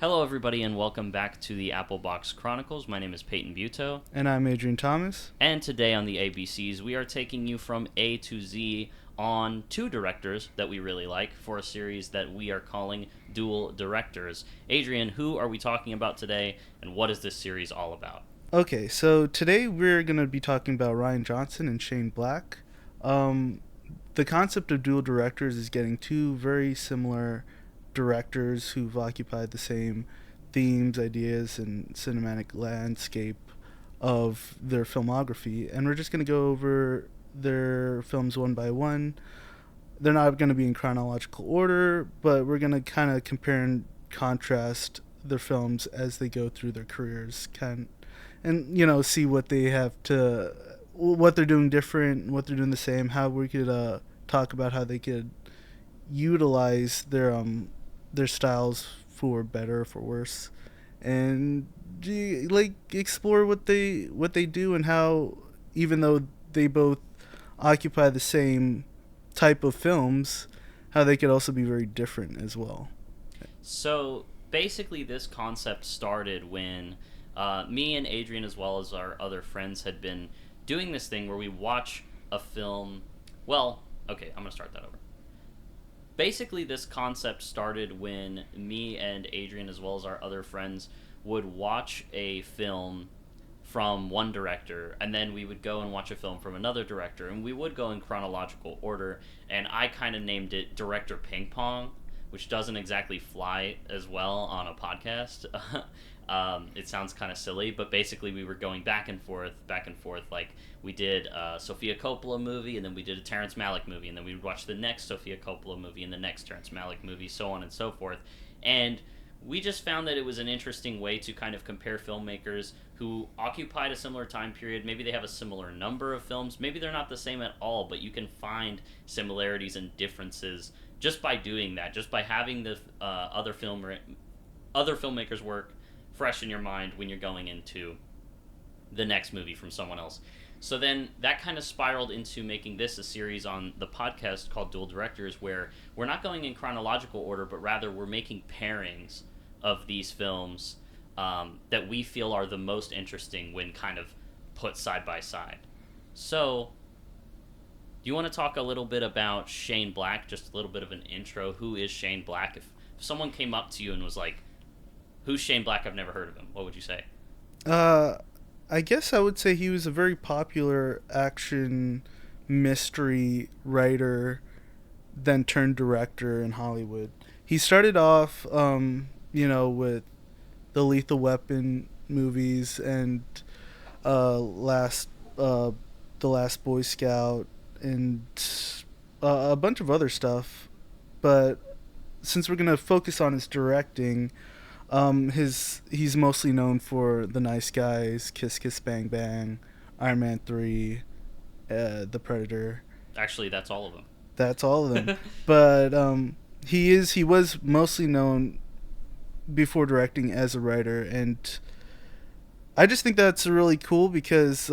Hello, everybody, and welcome back to the Apple Box Chronicles. My name is Peyton Buto, And I'm Adryon Thomas. and today on the ABCs, we are taking you from A to Z on two directors that we really like for a series that we are calling Dual Directors. Adrian, who are we talking about today, and what is this series all about? Okay, so today we're going to be talking about Rian Johnson and Shane Black. Um, the concept of dual directors is getting two very similar directors who've occupied the same themes, ideas, and cinematic landscape of their filmography. And we're just going to go over their films one by one. They're not going to be in chronological order, but we're going to kind of compare and contrast their films as they go through their careers, and see what they have to, what they're doing different, what they're doing the same, how we could talk about how they could utilize their styles for better or for worse, and like explore what they do and how, even though they both occupy the same type of films, how they could also be very different as well. So, basically, this concept started when me and Adrian, as well as our other friends, had been doing this thing where we watch a film. Well, okay, I'm going to start that over. Basically, this concept started when me and Adrian, as well as our other friends, would watch a film from one director, and then we would go and watch a film from another director, and we would go in chronological order. And I kind of named it Director Ping Pong, which doesn't exactly fly as well on a podcast. It sounds kind of silly, but basically we were going back and forth, back and forth. Like we did a Sofia Coppola movie, and then we did a Terrence Malick movie, and then we would watch the next Sofia Coppola movie and the next Terrence Malick movie, so on and so forth. And we just found that it was an interesting way to kind of compare filmmakers who occupied a similar time period. Maybe they have a similar number of films. Maybe they're not the same at all, but you can find similarities and differences just by doing that, just by having the other filmmakers' work fresh in your mind when you're going into the next movie from someone else. So then that kind of spiraled into making this a series on the podcast called Dual Directors, where we're not going in chronological order, but rather we're making pairings of these films that we feel are the most interesting when kind of put side by side. So, do you want to talk a little bit about Shane Black? Just a little bit of an intro. Who is Shane Black? If someone came up to you and was like, "Who's Shane Black? I've never heard of him," what would you say? Uh, I guess I would say he was a very popular action mystery writer, then turned director in Hollywood. He started off, with the Lethal Weapon movies and last the Last Boy Scout and a bunch of other stuff. But since we're gonna focus on his directing, his he's mostly known for The Nice Guys, Kiss Kiss Bang Bang, Iron Man 3, The Predator. Actually, that's all of them. That's all of them. But he was mostly known before directing as a writer, and I just think that's really cool because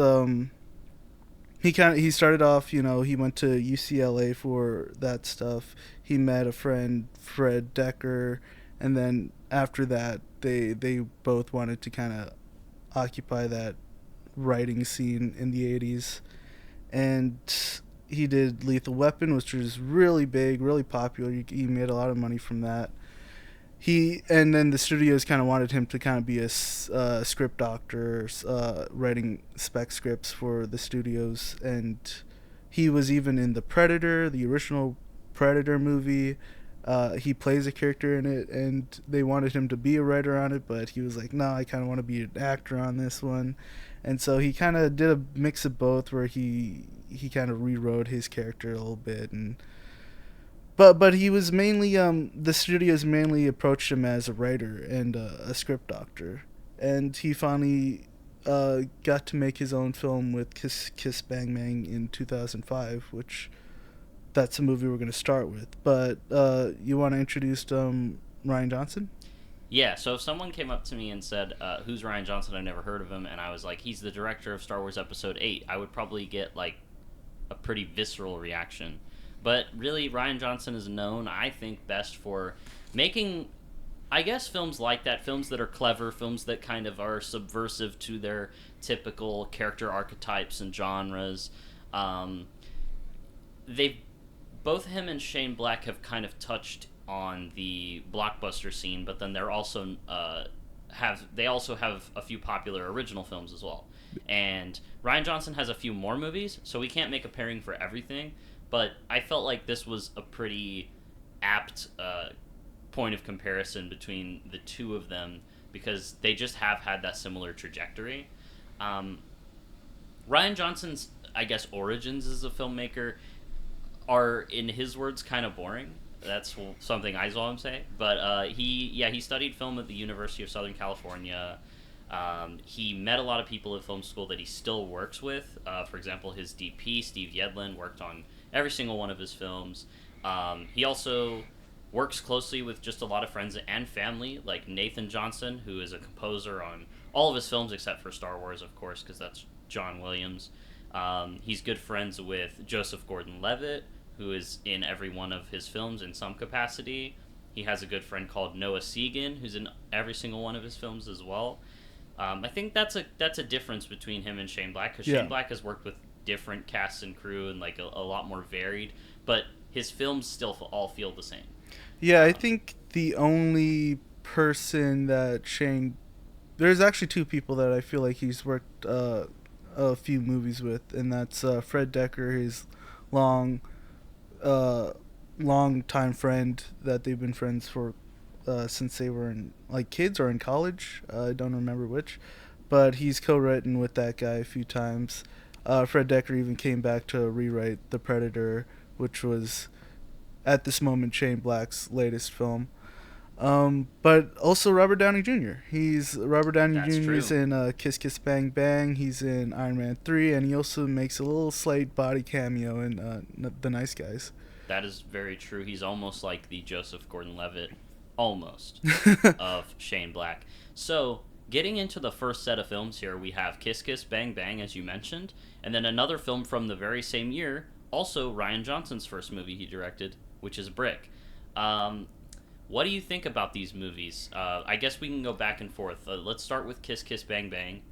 he started off, he went to UCLA for that stuff. He met a friend, Fred Decker, and then after that they both wanted to kind of occupy that writing scene in the 80s. And he did Lethal Weapon, which was really big, really popular. He made a lot of money from that. And then the studios kind of wanted him to kind of be a script doctor, writing spec scripts for the studios. And he was even in The Predator, the original Predator movie. He plays a character in it, and they wanted him to be a writer on it, but he was like, no, I kind of want to be an actor on this one. And so he kind of did a mix of both, where he kind of rewrote his character a little bit. And but he was mainly, the studios mainly approached him as a writer and a script doctor, and he finally got to make his own film with Kiss Kiss Bang Bang in 2005, which that's the movie we're going to start with. But you want to introduce Rian Johnson? Yeah, so if someone came up to me and said, "Who's Rian Johnson? I've never heard of him," and I was like, "He's the director of Star Wars Episode 8," I would probably get like a pretty visceral reaction. But really, Rian Johnson is known, I think, best for making I guess films like that, films that are clever, films that kind of are subversive to their typical character archetypes and genres. Um, they both him and Shane Black have kind of touched on the blockbuster scene, but then they're also they also have a few popular original films as well. And Ryan Johnson has a few more movies, so we can't make a pairing for everything. But I felt like this was a pretty apt point of comparison between the two of them because they just have had that similar trajectory. Um, Ryan Johnson's, I guess, origins as a filmmaker are, in his words, kind of boring. That's something I saw him say. But he studied film at the University of Southern California. He met a lot of people at film school that he still works with. For example, his DP, Steve Yedlin, worked on every single one of his films. He also works closely with just a lot of friends and family, like Nathan Johnson, who is a composer on all of his films except for Star Wars, of course, because that's John Williams. He's good friends with Joseph Gordon-Levitt, who is in every one of his films in some capacity. He has a good friend called Noah Segan, who's in every single one of his films as well. I think that's a difference between him and Shane Black, because Shane Black has worked with different casts and crew and like a lot more varied, but his films still all feel the same. Yeah, I think the only person that Shane... There's actually two people that I feel like he's worked a few movies with, and that's Fred Decker, his long time friend that they've been friends for since they were in like kids or in college. I don't remember which, but he's co-written with that guy a few times. Fred Decker even came back to rewrite The Predator, which was at this moment Shane Black's latest film. But also Robert Downey Jr. Robert Downey That's Jr. true. is in Kiss Kiss Bang Bang. He's in Iron Man 3, and he also makes a little slight body cameo in The Nice Guys. That is very true. He's almost like the Joseph Gordon-Levitt, almost, of Shane Black. So, getting into the first set of films here, we have Kiss Kiss Bang Bang, as you mentioned, and then another film from the very same year, also Rian Johnson's first movie he directed, which is Brick. What do you think about these movies? I guess we can go back and forth. Let's start with Kiss Kiss Bang Bang.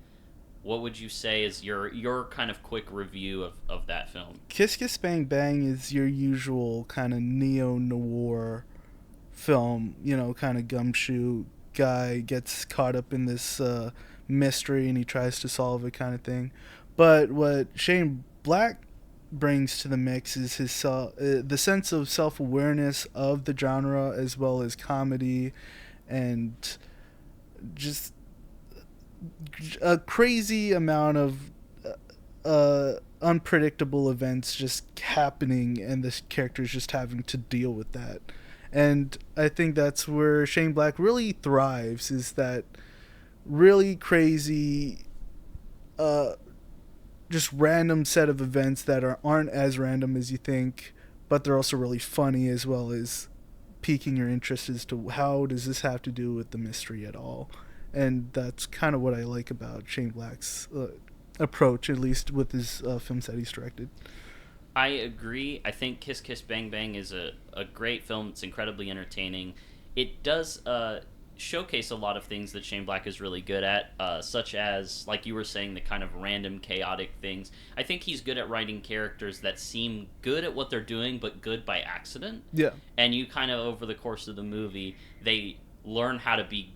What would you say is your kind of quick review of that film? Kiss Kiss Bang Bang is your usual kind of neo-noir film, kind of gumshoe guy gets caught up in this mystery and he tries to solve it kind of thing. But what Shane Black brings to the mix is the sense of self-awareness of the genre, as well as comedy and just a crazy amount of unpredictable events just happening, and the characters just having to deal with that. And I think that's where Shane Black really thrives, is that really crazy just random set of events that aren't as random as you think, but they're also really funny, as well as piquing your interest as to how does this have to do with the mystery at all. And that's kind of what I like about Shane Black's approach, at least with his films that he's directed. I agree. I think Kiss Kiss Bang Bang is a great film. It's incredibly entertaining. It does showcase a lot of things that Shane Black is really good at, such as, like you were saying, the kind of random, chaotic things. I think he's good at writing characters that seem good at what they're doing, but good by accident. Yeah. And you kind of, over the course of the movie, they learn how to be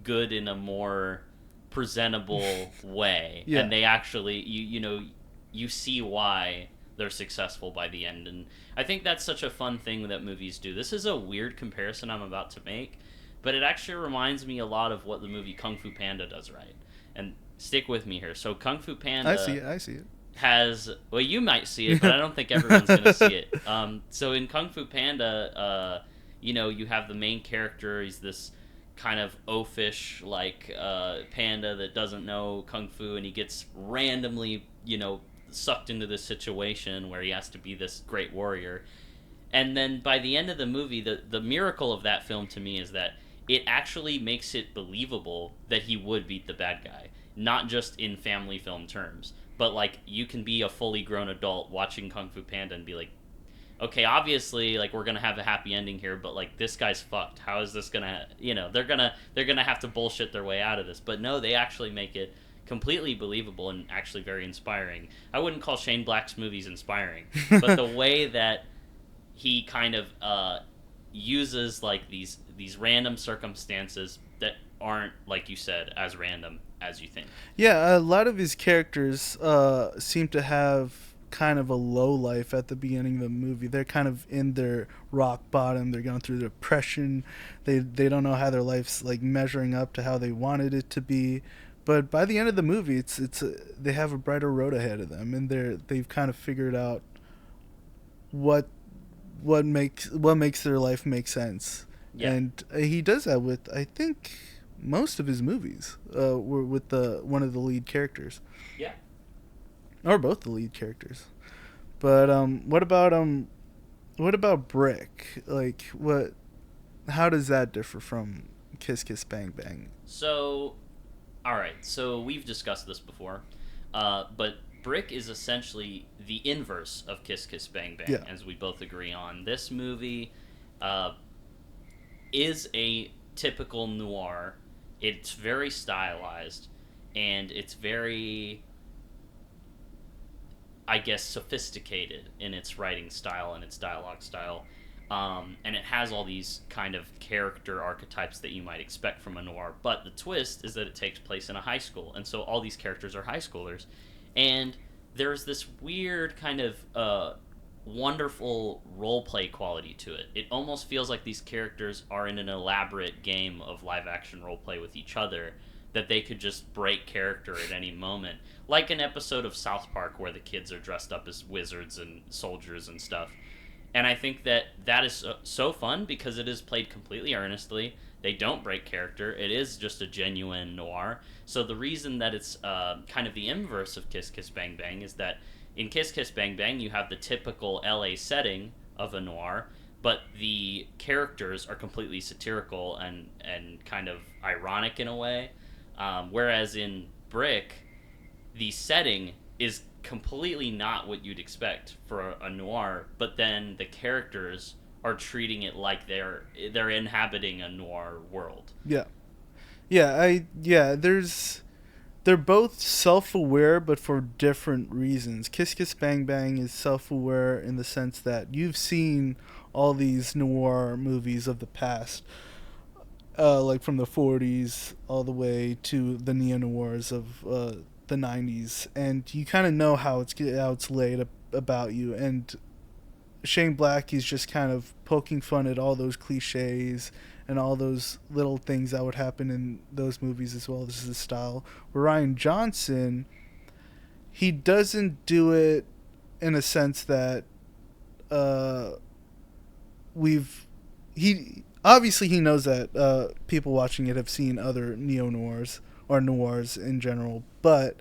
good in a more presentable way. Yeah. And they actually, you see why they're successful by the end. And I think that's such a fun thing that movies do. This is a weird comparison I'm about to make, but it actually reminds me a lot of what the movie Kung Fu Panda does right. And stick with me here. So Kung Fu Panda... I see it. Has... Well, you might see it, but I don't think everyone's going to see it. So in Kung Fu Panda, you have the main character. He's this kind of oafish, panda that doesn't know Kung Fu, and he gets randomly, sucked into this situation where he has to be this great warrior. And then by the end of the movie, the miracle of that film to me is that it actually makes it believable that he would beat the bad guy. Not just in family film terms, but you can be a fully grown adult watching Kung Fu Panda and be like, okay, obviously, like, we're gonna have a happy ending here, but like, this guy's fucked. How is this gonna, they're gonna have to bullshit their way out of this. But no, they actually make it completely believable and actually very inspiring. I wouldn't call Shane Black's movies inspiring, but the way that he kind of uses like these random circumstances that aren't, like you said, as random as you think. Yeah, a lot of his characters seem to have kind of a low life at the beginning of the movie. They're kind of in their rock bottom. They're going through depression. They don't know how their life's like measuring up to how they wanted it to be. But by the end of the movie, they have a brighter road ahead of them, and they've kind of figured out what what makes their life make sense. Yeah, And he does that with, I think, most of his movies. Were with the one of the lead characters, yeah. or both the lead characters. But what about Brick? Like, what? How does that differ from Kiss Kiss Bang Bang? So, all right. So we've discussed this before, but Brick is essentially the inverse of Kiss Kiss Bang Bang, Yeah, as we both agree on. This movie uh, is a typical noir. It's very stylized, and it's very, I guess, sophisticated in its writing style and its dialogue style. And it has all these kind of character archetypes that you might expect from a noir. But the twist is that it takes place in a high school, and so all these characters are high schoolers. And there's this weird kind of wonderful role play quality to it. It almost feels like these characters are in an elaborate game of live action role play with each other, that they could just break character at any moment. Like an episode of South Park where the kids are dressed up as wizards and soldiers and stuff. And I think that that is so fun because it is played completely earnestly. They don't break character. It is just a genuine noir. So the reason that it's kind of the inverse of Kiss Kiss Bang Bang is that in Kiss Kiss Bang Bang you have the typical LA setting of a noir, but the characters are completely satirical and kind of ironic in a way. Whereas in Brick, the setting is completely not what you'd expect for a noir, but then the characters are treating it like they're inhabiting a noir world. yeah, yeah. They're both self-aware, but for different reasons. Kiss Kiss Bang Bang is self-aware in the sense that you've seen all these noir movies of the past, like from the 40s all the way to the neo noirs of the 90s, and you kind of know how it's laid about you. And Shane Black is just kind of poking fun at all those cliches and all those little things that would happen in those movies as well. This is his style. Where Rian Johnson, he doesn't do it in a sense that uh, we've he obviously he knows that people watching it have seen other neo noirs or noirs in general, but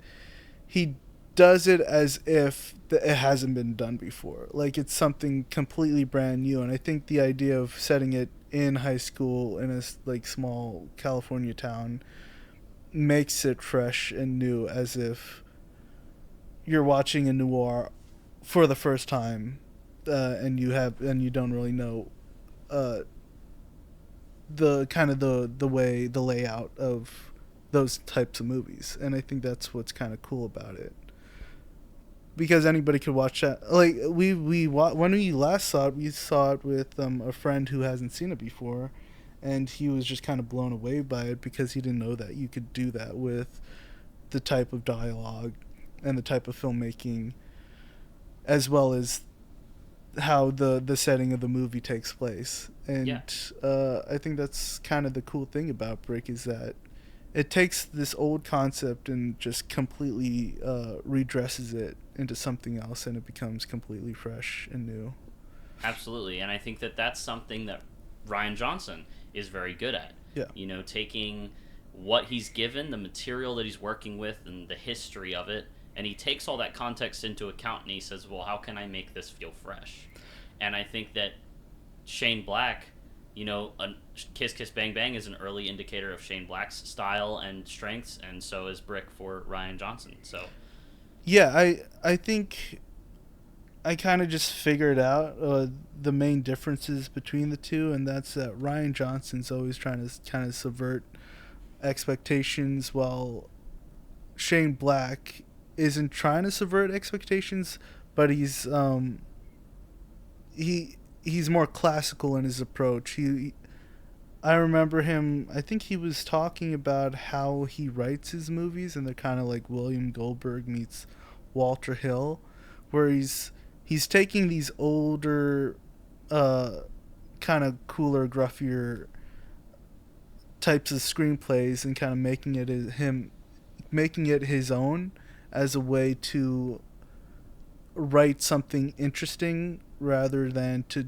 he does it as if it hasn't been done before. Like it's something completely brand new. And I think the idea of setting it in high school in a like small California town makes it fresh and new, as if you're watching a noir for the first time, and you don't really know uh, the kind of the way the layout of those types of movies. And I think that's what's kind of cool about it, because anybody could watch that. Like when we last saw it, we saw it with a friend who hasn't seen it before, and he was just kind of blown away by it because he didn't know that you could do that with the type of dialogue and the type of filmmaking, as well as how the setting of the movie takes place. Yeah, And I think that's kind of the cool thing about Brick, is that it takes this old concept and just completely redresses it into something else, and it becomes completely fresh and new. absolutely. And I think that that's something that Ryan Johnson is very good at. Yeah. Taking what he's given, the material that he's working with, and the history of it, and he takes all that context into account and he says, well, how can I make this feel fresh? And I think that Shane Black, Kiss Kiss Bang Bang is an early indicator of Shane Black's style and strengths, and so is Brick for Ryan Johnson. So, Yeah, I think I kind of just figured out the main differences between the two, and that's that Ryan Johnson's always trying to kind of subvert expectations, while Shane Black isn't trying to subvert expectations, but he's more classical in his approach. I remember him. I think he was talking about how he writes his movies, and they're kind of like William Goldberg meets Walter Hill, where he's taking these older, uh, kind of cooler, gruffier types of screenplays and kind of making it his own as a way to write something interesting rather than to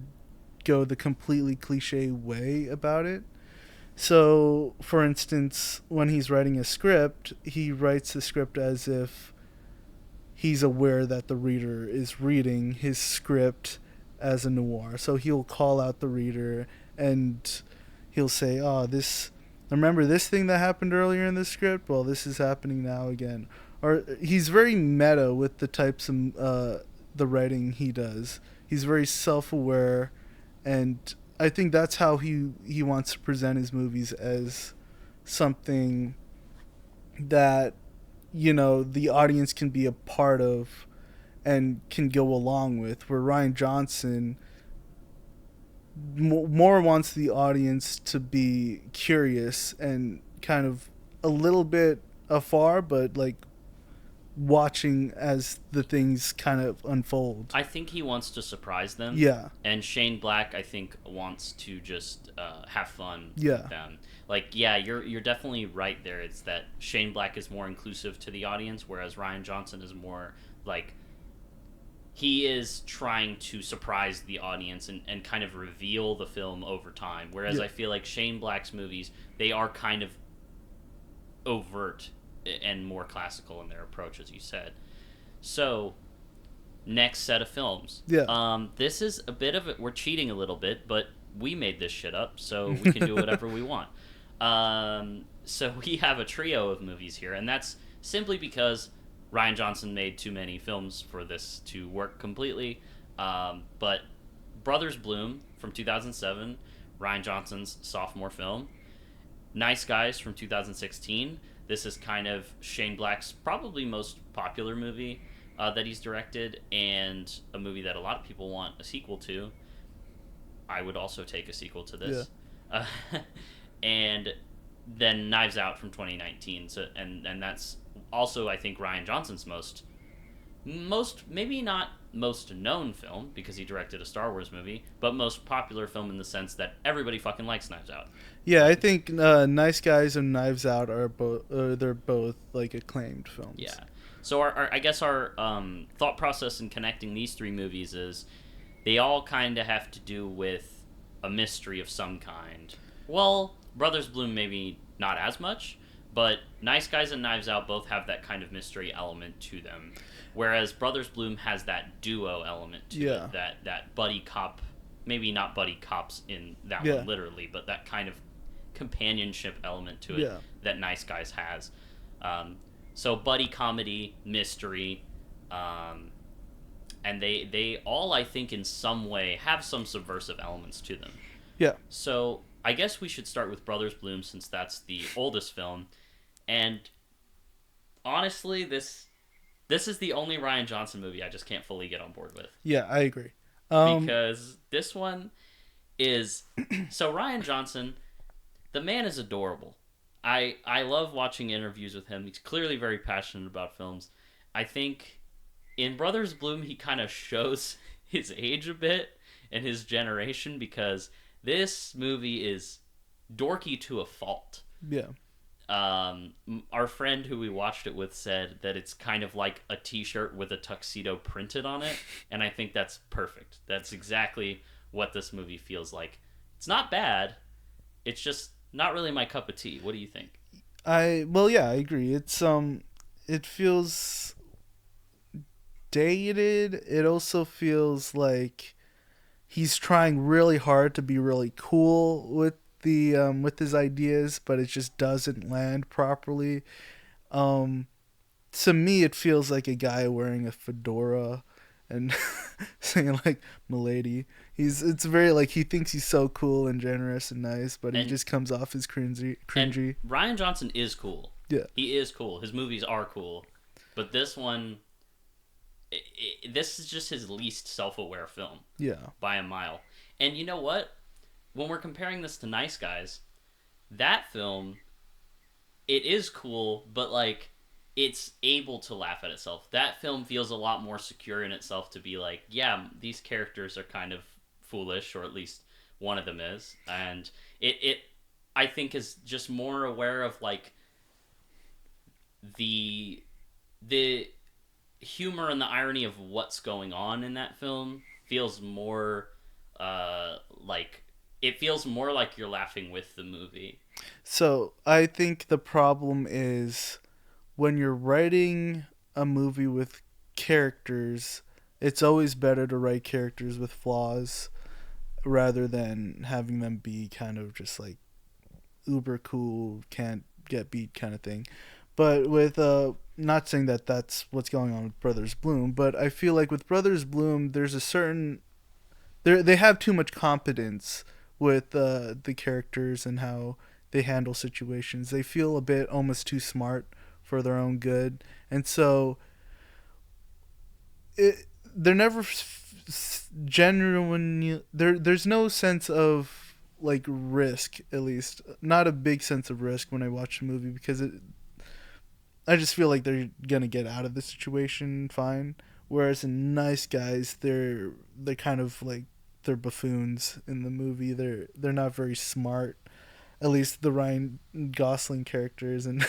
go the completely cliche way about it. So, for instance, when he's writing a script, he writes the script as if he's aware that the reader is reading his script as a noir. So he'll call out the reader and he'll say, "Oh, this remember this thing that happened earlier in the script? Well, this is happening now again." Or he's very meta with the types of the writing he does. He's very self-aware, and I think that's how he wants to present his movies, as something that the audience can be a part of and can go along with, where Ryan Johnson more wants the audience to be curious and kind of a little bit afar, but like watching as the things kind of unfold. I think he wants to surprise them. Yeah. And Shane Black, I think, wants to just have fun Yeah. with them. Like, yeah, you're definitely right there. It's that Shane Black is more inclusive to the audience, whereas Rian Johnson is more like he is trying to surprise the audience and kind of reveal the film over time. Whereas Yeah. I feel like Shane Black's movies, they are kind of overt and more classical in their approach, as you said. So, next set of films. Yeah. This is a bit of it. We're cheating a little bit, but we made this shit up, so we can do whatever we want. So we have a trio of movies here, and that's simply because Rian Johnson made too many films for this to work completely. But Brothers Bloom from 2007, Rian Johnson's sophomore film. Nice Guys from 2016. This is kind of Shane Black's probably most popular movie that he's directed, and a movie that a lot of people want a sequel to. I would also take a sequel to this. Yeah. And then Knives Out from 2019. So and that's also, I think, Rian Johnson's most maybe not most known film, because he directed a Star Wars movie, but most popular film in the sense that everybody fucking likes Knives Out. Yeah, I think Nice Guys and Knives Out are both they're both like acclaimed films. Yeah. So I guess our thought process in connecting these three movies is they all kind of have to do with a mystery of some kind. Well, Brothers Bloom maybe not as much, but Nice Guys and Knives Out both have that kind of mystery element to them. Whereas Brothers Bloom has that duo element to it, that buddy cop, maybe not buddy cops in that one literally, but that kind of companionship element to it that Nice Guys has. So buddy comedy, mystery, and they all, I think, in some way have some subversive elements to them. Yeah. So I guess we should start with Brothers Bloom, since that's the oldest film. And honestly, this is the only Rian Johnson movie I just can't fully get on board with. Yeah, I agree. Because this one is... So Rian Johnson, the man is adorable. I love watching interviews with him. He's clearly very passionate about films. I think in Brothers Bloom, he kind of shows his age a bit and his generation, because this movie is dorky to a fault. Yeah. Our friend who we watched it with said that it's kind of like a t-shirt with a tuxedo printed on it, and I think that's perfect. That's exactly what this movie feels like. It's not bad. It's just not really my cup of tea. What do you think? I agree. It's it feels dated. It also feels like he's trying really hard to be really cool with his ideas, but it just doesn't land properly. To me, it feels like a guy wearing a fedora and saying like "milady." It's very like he thinks he's so cool and generous and nice, but he And just comes off as cringy. and Cringy. Ryan Johnson is cool. Yeah. He is cool. His movies are cool, but this one, this is just his least self-aware film Yeah. by a mile. And you know what? When we're comparing this to Nice Guys, that film, it is cool, but like it's able to laugh at itself. That film feels a lot more secure in itself to be like, yeah, these characters are kind of foolish, or at least one of them is, and it I think is just more aware of like the the humor and the irony of what's going on in that film feels more like it feels more like you're laughing with the movie. So I think the problem is when you're writing a movie with characters, it's always better to write characters with flaws rather than having them be kind of just like uber cool, can't get beat kind of thing. But with not saying that that's what's going on with Brothers Bloom, but I feel like with Brothers Bloom, there's a certain they have too much competence with the characters and how they handle situations. They feel a bit almost too smart for their own good, and so they're never genuine. There's no sense of like risk, at least not a big sense of risk when I watch the movie because I just feel like they're gonna get out of the situation fine. Whereas in Nice Guys, they're kind of like they're buffoons in the movie. They're not very smart. At least the Ryan Gosling character isn't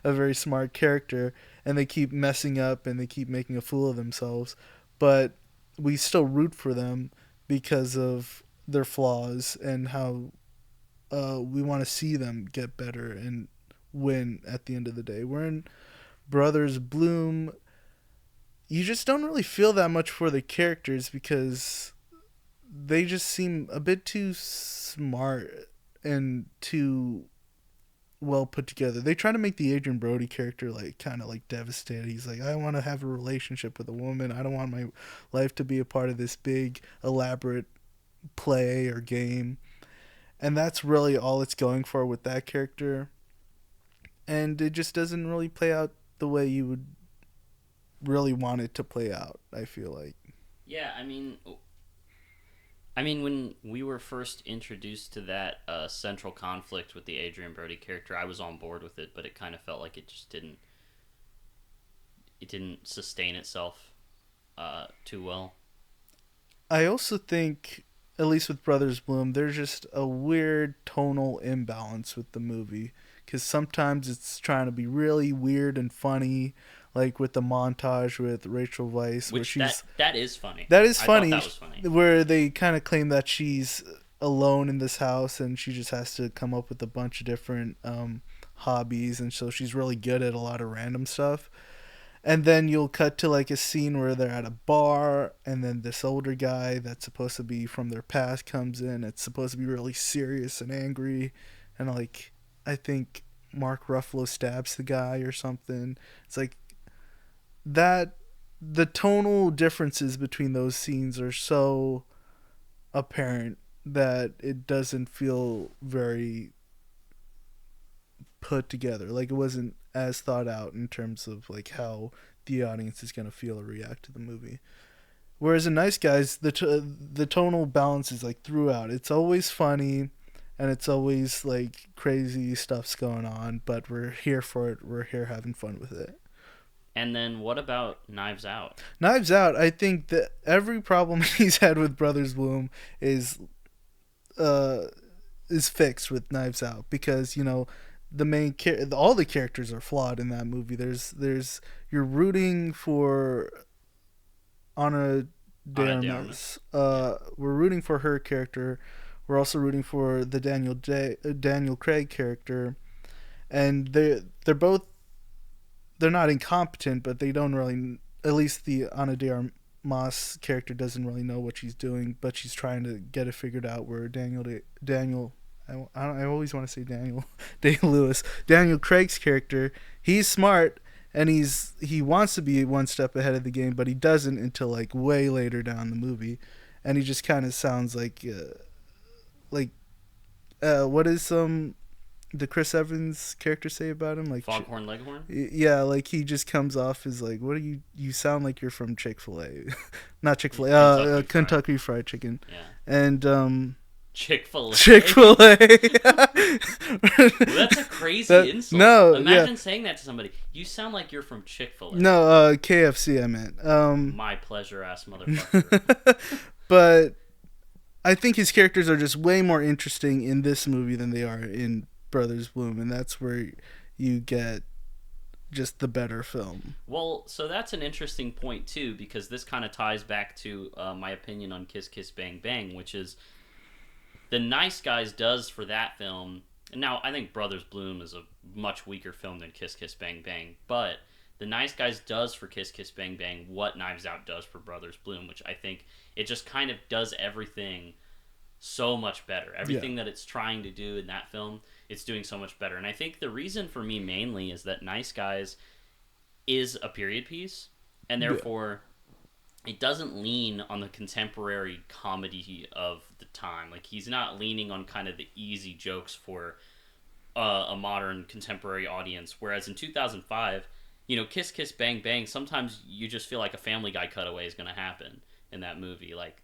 a very smart character, and they keep messing up and they keep making a fool of themselves. But we still root for them because of their flaws and how we want to see them get better and win at the end of the day. We're in Brothers Bloom. You just don't really feel that much for the characters because they just seem a bit too smart and too well put together. They try to make the Adrian Brody character like kind of like devastated. He's like, I want to have a relationship with a woman. I don't want my life to be a part of this big elaborate play or game. And that's really all it's going for with that character. And it just doesn't really play out the way you would really want it to play out, I feel like. Yeah, I mean, when we were first introduced to that central conflict with the Adrian Brody character, I was on board with it, but it kind of felt like it just didn't sustain itself too well. I also think, at least with Brothers Bloom, there's just a weird tonal imbalance with the movie. Because sometimes it's trying to be really weird and funny, like with the montage with Rachel Weisz, where Which she's that is funny. that is I funny, thought that was funny. where they kind of claim that she's alone in this house and she just has to come up with a bunch of different hobbies, and so she's really good at a lot of random stuff. And then you'll cut to like a scene where they're at a bar, and then this older guy that's supposed to be from their past comes in. It's supposed to be really serious and angry, and like I think Mark Ruffalo stabs the guy or something. It's like that. The tonal differences between those scenes are so apparent that it doesn't feel very put together. Like it wasn't as thought out in terms of like how the audience is gonna feel or react to the movie. Whereas in Nice Guys, the tonal balance is like throughout. It's always funny, and it's always like crazy stuff's going on, but we're here for it. We're here having fun with it. And then what about Knives Out? Knives Out, I think that every problem he's had with Brothers Bloom uh is fixed with Knives Out because the all the characters are flawed in that movie. There's you're rooting for Ana de Ana de Armas. Armas. Yeah. We're rooting for her character. We're also rooting for the Daniel Craig character, and they're both they're not incompetent, but they don't really. At least the Ana de Armas character doesn't really know what she's doing, but she's trying to get it figured out. Where Daniel, I always want to say Daniel Day Lewis, Daniel Craig's character, he's smart and he wants to be one step ahead of the game, but he doesn't until like way later down the movie, and he just kind of sounds like what is the Chris Evans character say about him? Like Foghorn Leghorn. yeah, like he just comes off as like, what are you? You sound like you're from Chick-fil-A, not Chick-fil-A, Kentucky Fried Chicken, Yeah. and Chick-fil-A. Chick-fil-A. Well, that's a crazy insult. No, imagine saying that to somebody. You sound like you're from Chick-fil-A. No, KFC. I meant. My pleasure, ass motherfucker. But I think his characters are just way more interesting in this movie than they are in Brothers Bloom, and that's where you get just the better film. Well, so that's an interesting point too, because this kind of ties back to my opinion on Kiss Kiss Bang Bang, which is The Nice Guys does for that film. And now I think Brothers Bloom is a much weaker film than Kiss Kiss Bang Bang, but The Nice Guys does for Kiss Kiss Bang Bang what Knives Out does for Brothers Bloom, which I think it just kind of does everything so much better. Everything that it's trying to do in that film, it's doing so much better. And I think the reason for me mainly is that Nice Guys is a period piece, and therefore it doesn't lean on the contemporary comedy of the time. Like, he's not leaning on kind of the easy jokes for a modern contemporary audience. Whereas in 2005, Kiss Kiss Bang Bang, sometimes you just feel like a Family Guy cutaway is going to happen in that movie. Like,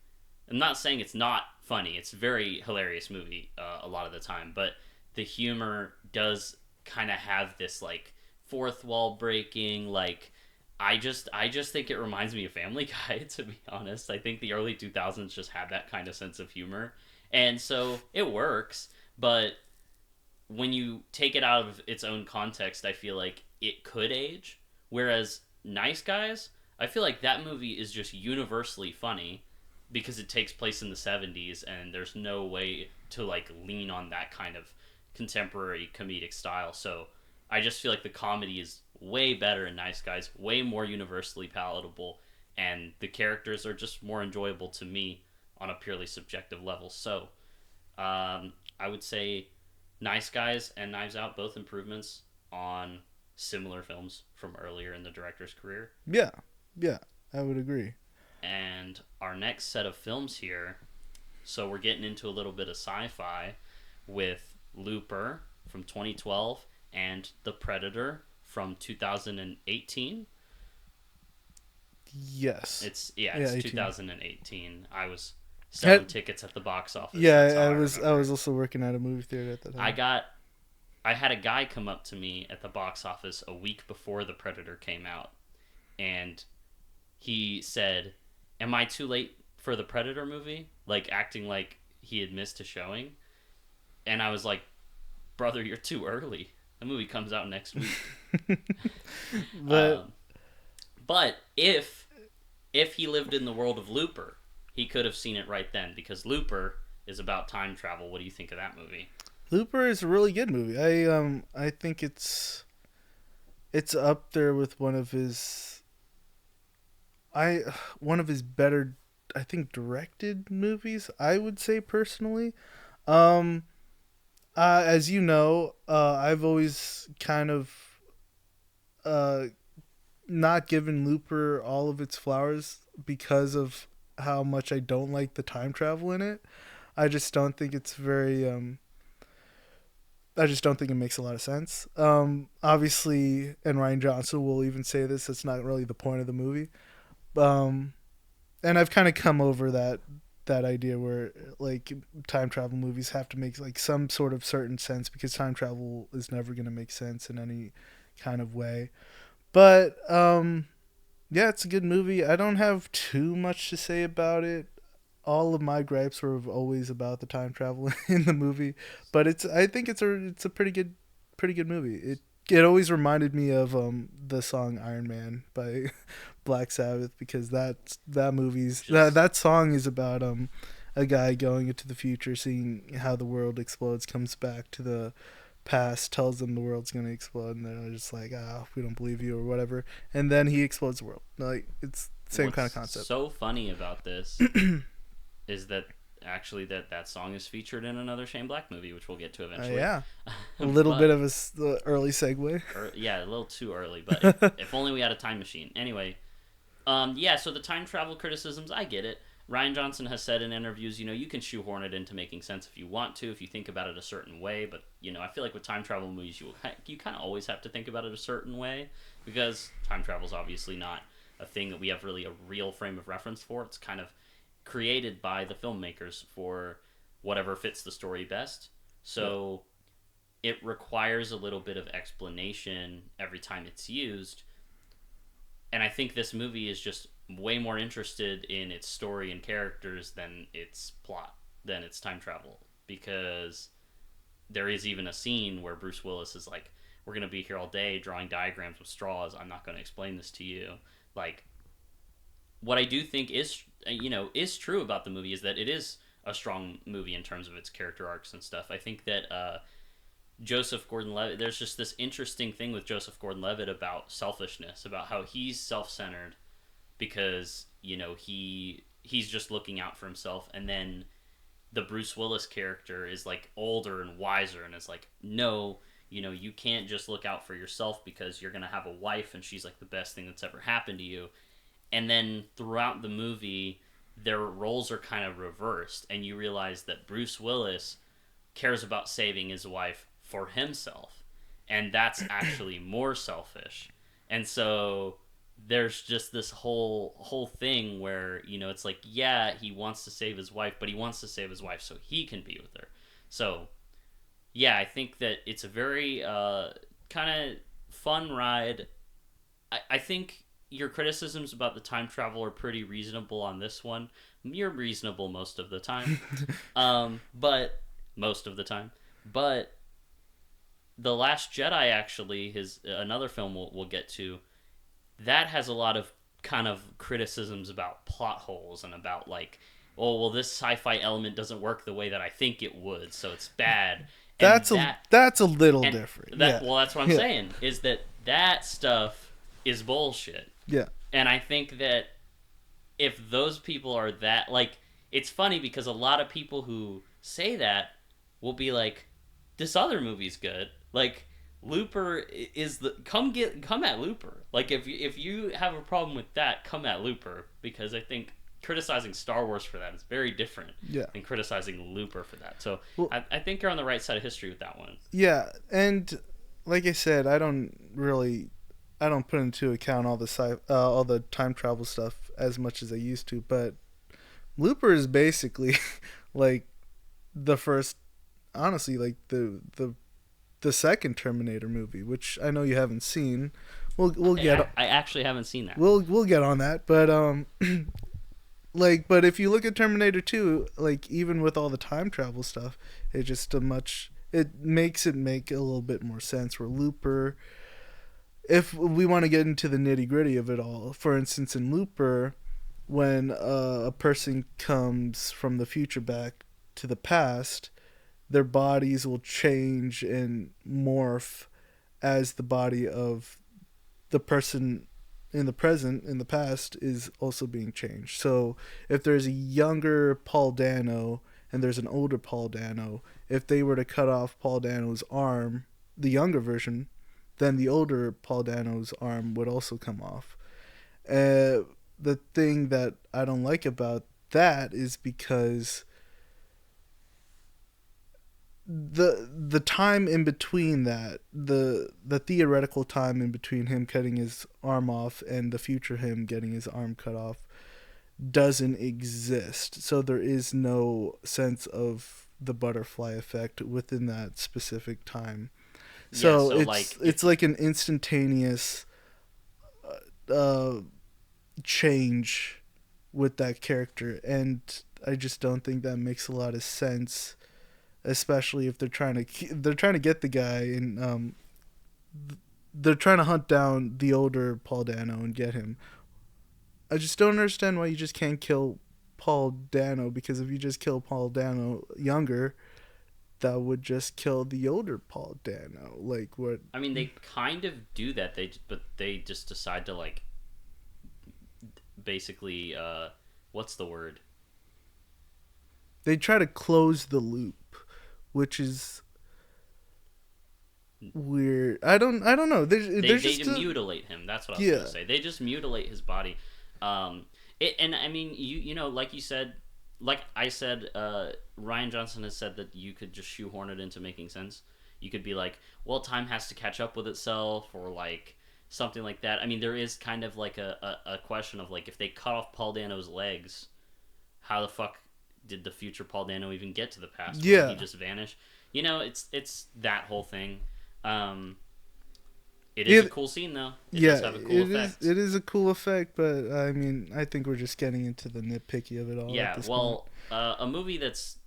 I'm not saying it's not funny. It's a very hilarious movie a lot of the time, but the humor does kind of have this like fourth wall breaking. Like, I just think it reminds me of Family Guy. To be honest, I think the early 2000s just had that kind of sense of humor, and so it works. But when you take it out of its own context, I feel like it could age. Whereas Nice Guys, I feel like that movie is just universally funny because it takes place in the 70s and there's no way to like lean on that kind of contemporary comedic style. So I just feel like the comedy is way better in Nice Guys, way more universally palatable, and the characters are just more enjoyable to me on a purely subjective level. So I would say Nice Guys and Knives Out, both improvements on similar films from earlier in the director's career. Yeah, I would agree. And our next set of films here, so we're getting into a little bit of sci-fi with Looper from 2012 and The Predator from 2018. Yes. It's 18. 2018. I was selling tickets at the box office. Yeah, I was also working at a movie theater at the time. I had a guy come up to me at the box office a week before The Predator came out, and he said, "Am I too late for the Predator movie?" Like, acting like he had missed a showing. And I was like, "Brother, you're too early. The movie comes out next week." But if he lived in the world of Looper, he could have seen it right then, because Looper is about time travel. What do you think of that movie? Looper is a really good movie. I think it's up there with one of his better, I think, directed movies, I would say, personally. As you know, I've always kind of not given Looper all of its flowers because of how much I don't like the time travel in it. I just don't think it's very I just don't think it makes a lot of sense. Obviously, and Rian Johnson will even say this, it's not really the point of the movie. And I've kind of come over that idea where like time travel movies have to make like some sort of certain sense, because time travel is never going to make sense in any kind of way. But yeah, it's a good movie. I don't have too much to say about it. All of my gripes were always about the time travel in the movie, but I think it's a pretty good movie. It always reminded me of the song Iron Man by Black Sabbath, because that song is about a guy going into the future, seeing how the world explodes, comes back to the past, tells them the world's going to explode, and they're just like, we don't believe you or whatever, and then he explodes the world. Like, it's the same kind of concept. What's so funny about this is that actually, that song is featured in another Shane Black movie, which we'll get to eventually. Yeah. A little But, bit of a early segue. yeah, a little too early, but if only we had a time machine. Anyway, yeah, so the time travel criticisms, I get it. Rian Johnson has said in interviews, you can shoehorn it into making sense if you want to, if you think about it a certain way. But I feel like with time travel movies, you kind of always have to think about it a certain way, because time travel is obviously not a thing that we have really a real frame of reference for. It's kind of created by the filmmakers for whatever fits the story best. So it requires a little bit of explanation every time it's used. And I think this movie is just way more interested in its story and characters than its plot, than its time travel. Because there is even a scene where Bruce Willis is like, we're going to be here all day drawing diagrams with straws. I'm not going to explain this to you. Like, what I do think is true about the movie is that it is a strong movie in terms of its character arcs and stuff. I think that Joseph Gordon-Levitt, there's just this interesting thing with Joseph Gordon-Levitt about selfishness, about how he's self-centered because he's just looking out for himself, and then the Bruce Willis character is like older and wiser and is like, no, you can't just look out for yourself because you're gonna have a wife and she's like the best thing that's ever happened to you. And then throughout the movie, their roles are kind of reversed, and you realize that Bruce Willis cares about saving his wife for himself, and that's actually more selfish. And so there's just this whole thing where it's like, yeah, he wants to save his wife, but he wants to save his wife so he can be with her. So yeah, I think that it's a very kind of fun ride. I think your criticisms about the time travel are pretty reasonable on this one. You're reasonable most of the time. But most of the time. But The Last Jedi, actually, is another film we'll get to. That has a lot of kind of criticisms about plot holes and about like, oh, well, this sci-fi element doesn't work the way that I think it would, so it's bad. That's a little different. Well, that's what I'm saying, is that stuff is bullshit. Yeah. And I think that if those people are that, like, it's funny because a lot of people who say that will be like, this other movie's good. Like, Looper is come at Looper. Like, if you have a problem with that, come at Looper, because I think criticizing Star Wars for that is very different than criticizing Looper for that. So I think you're on the right side of history with that one. Yeah, and like I said, I don't put into account all the time travel stuff as much as I used to, but Looper is basically like the first, honestly, like the second Terminator movie, which I know you haven't seen. I actually haven't seen that. We'll get on that, but but if you look at Terminator 2, like, even with all the time travel stuff, it makes it make a little bit more sense. Where Looper, if we want to get into the nitty-gritty of it all, for instance, in Looper, when a person comes from the future back to the past, their bodies will change and morph as the body of the person in the present, in the past, is also being changed. So if there's a younger Paul Dano and there's an older Paul Dano, if they were to cut off Paul Dano's arm, the younger version, then the older Paul Dano's arm would also come off. The thing that I don't like about that is because the time in between that, the theoretical time in between him cutting his arm off and the future him getting his arm cut off doesn't exist. So there is no sense of the butterfly effect within that specific time. So, it's like an instantaneous change with that character, and I just don't think that makes a lot of sense, especially if they're trying to get the guy, and they're trying to hunt down the older Paul Dano and get him. I just don't understand why you just can't kill Paul Dano, because if you just kill Paul Dano younger, that would just kill the older Paul Dano. Like, what? I mean, they kind of do that. But they just decide to, like, basically, what's the word? they try to close the loop, which is weird. I don't know. They There's they just mutilate him. That's what I was gonna yeah, say. They just mutilate his body. And I mean, you know, like you said, like I said, Ryan Johnson has said that you could just shoehorn it into making sense. You could be like, well, time has to catch up with itself, or like something like that. I mean, there is kind of like a question of like if they cut off Paul Dano's legs, how the fuck did the future Paul Dano even get to the past? Wouldn't he yeah. just vanish? You know, it's that whole thing. Um, it is a It cool scene though. It yeah, does have a cool it is. effect. It is a cool effect, but I mean, I think we're just getting into the nitpicky of it all at Yeah, this point. well, a movie that's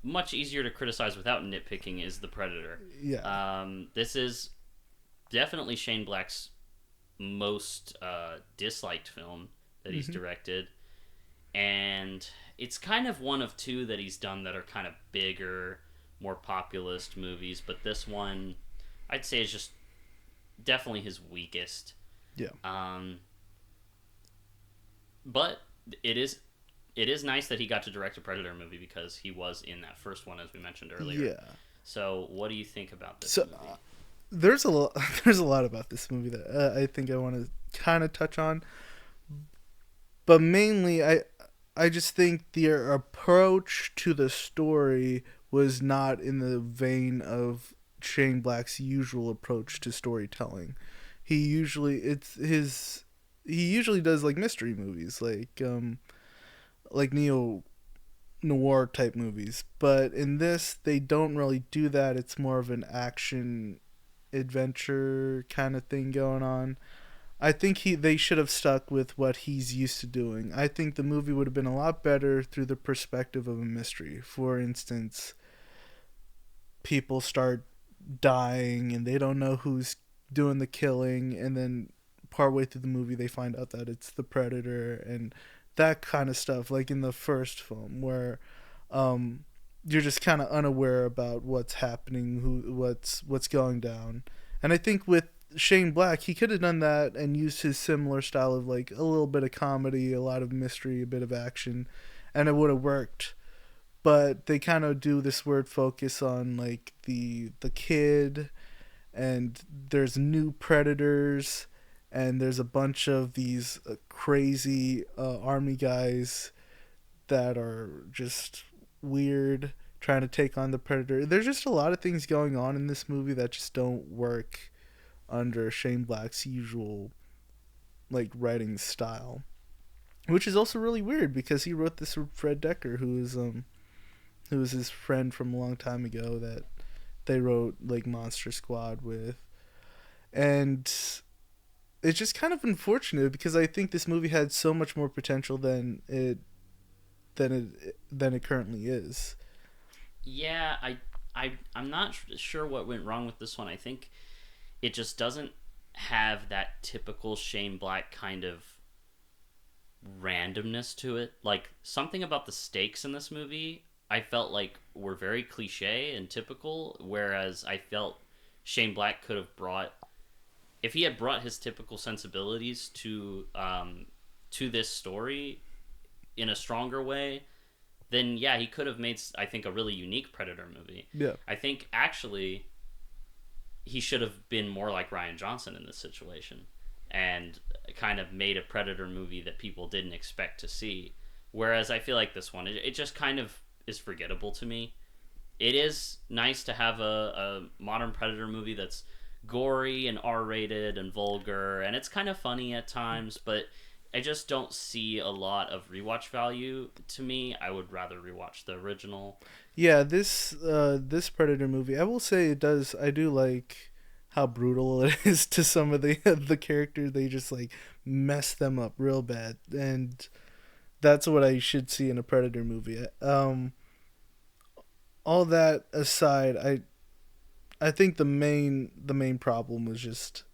much easier to criticize without nitpicking is The Predator. Yeah. This is definitely Shane Black's most disliked film that he's Hmm. directed, and it's kind of one of two that he's done that are kind of bigger, more populist movies. But this one, I'd say, is just definitely his weakest. Yeah. Um, but it is it is nice that he got to direct a Predator movie because he was in that first one, as we mentioned earlier. Yeah. So, what do you think about this So movie? there's a lot. There's a lot about this movie that I think I want to kind of touch on, but mainly I just think their approach to the story was not in the vein of Shane Black's usual approach to storytelling. He usually does like mystery movies, like neo noir type movies, but in this they don't really do that. It's more of an action adventure kind of thing going on. I think they should have stuck with what he's used to doing. I think the movie would have been a lot better through the perspective of a mystery. For instance, people start dying and they don't know who's doing the killing, and then partway through the movie they find out that it's the predator, and that kind of stuff, like in the first film where um you're just kind of unaware about what's happening, what's going down. And I think with Shane Black, he could have done that and used his similar style of like a little bit of comedy, a lot of mystery, a bit of action, and it would have worked. But they kind of do this weird focus on like the kid, and there's new predators, and there's a bunch of these crazy army guys that are just weird trying to take on the predator. There's just a lot of things going on in this movie that just don't work under Shane Black's usual like writing style, which is also really weird because he wrote this with Fred Decker, who was his friend from a long time ago that they wrote like Monster Squad with. And it's just kind of unfortunate because I think this movie had so much more potential than it currently is. Yeah, I'm not sure what went wrong with this one. I think it just doesn't have that typical Shane Black kind of randomness to it. Like something about the stakes in this movie, I felt like were very cliche and typical. Whereas I felt Shane Black could have brought, if he had brought his typical sensibilities to this story in a stronger way, then yeah, he could have made, I think, a really unique Predator movie. Yeah. I think actually he should have been more like Rian Johnson in this situation and kind of made a Predator movie that people didn't expect to see. Whereas I feel like this one, it just kind of is forgettable to me. It is nice to have a modern Predator movie that's gory and R-rated and vulgar, and it's kind of funny at times, but I just don't see a lot of rewatch value to me. I would rather rewatch the original. Yeah, this Predator movie, I will say it does. I do like how brutal it is to some of the characters. They just like mess them up real bad, and that's what I should see in a Predator movie. All that aside, I think the main problem was just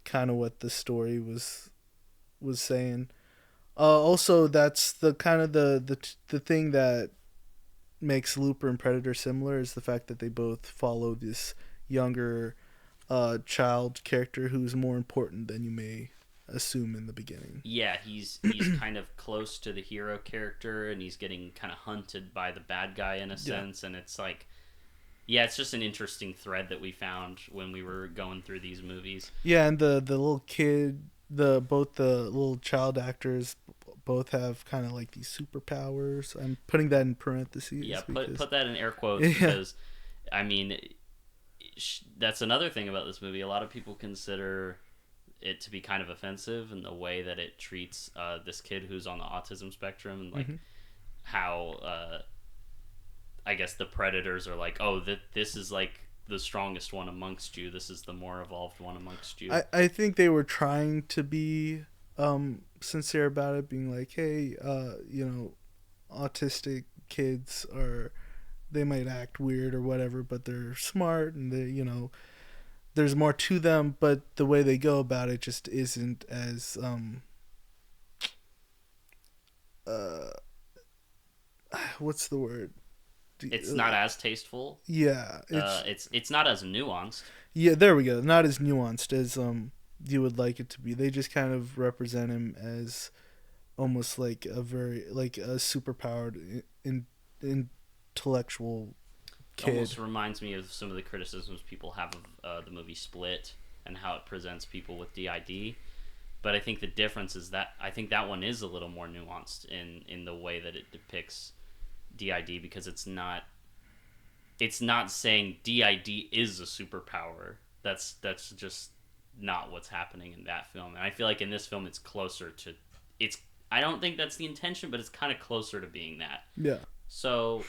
kind of what the story was saying. Also, that's the kind of the thing that makes Looper and Predator similar is the fact that they both follow this younger child character who's more important than you may assume in the beginning. Yeah, he's kind of close to the hero character, and he's getting kind of hunted by the bad guy in a sense, and it's like, yeah, it's just an interesting thread that we found when we were going through these movies. Yeah, and the little kid, the both the little child actors both have kind of like these superpowers. I'm putting that in parentheses. Yeah, because put that in air quotes because, I mean, that's another thing about this movie. A lot of people consider it to be kind of offensive in the way that it treats this kid who's on the autism spectrum, and like how I guess the predators are like, oh, this is like the strongest one amongst you. This is the more evolved one amongst you. I think they were trying to be sincere about it, being like, hey, autistic kids they might act weird or whatever, but they're smart and there's more to them, but the way they go about it just isn't as what's the word? It's not as tasteful. Yeah, it's not as nuanced. Yeah, there we go. Not as nuanced as you would like it to be. They just kind of represent him as almost like a superpowered intellectual kid. It almost reminds me of some of the criticisms people have of the movie Split and how it presents people with DID. But I think the difference is that I think that one is a little more nuanced in the way that it depicts DID, because it's not saying DID is a superpower. That's just not what's happening in that film. And I feel like in this film it's closer to I don't think that's the intention, but it's kind of closer to being that. Yeah. So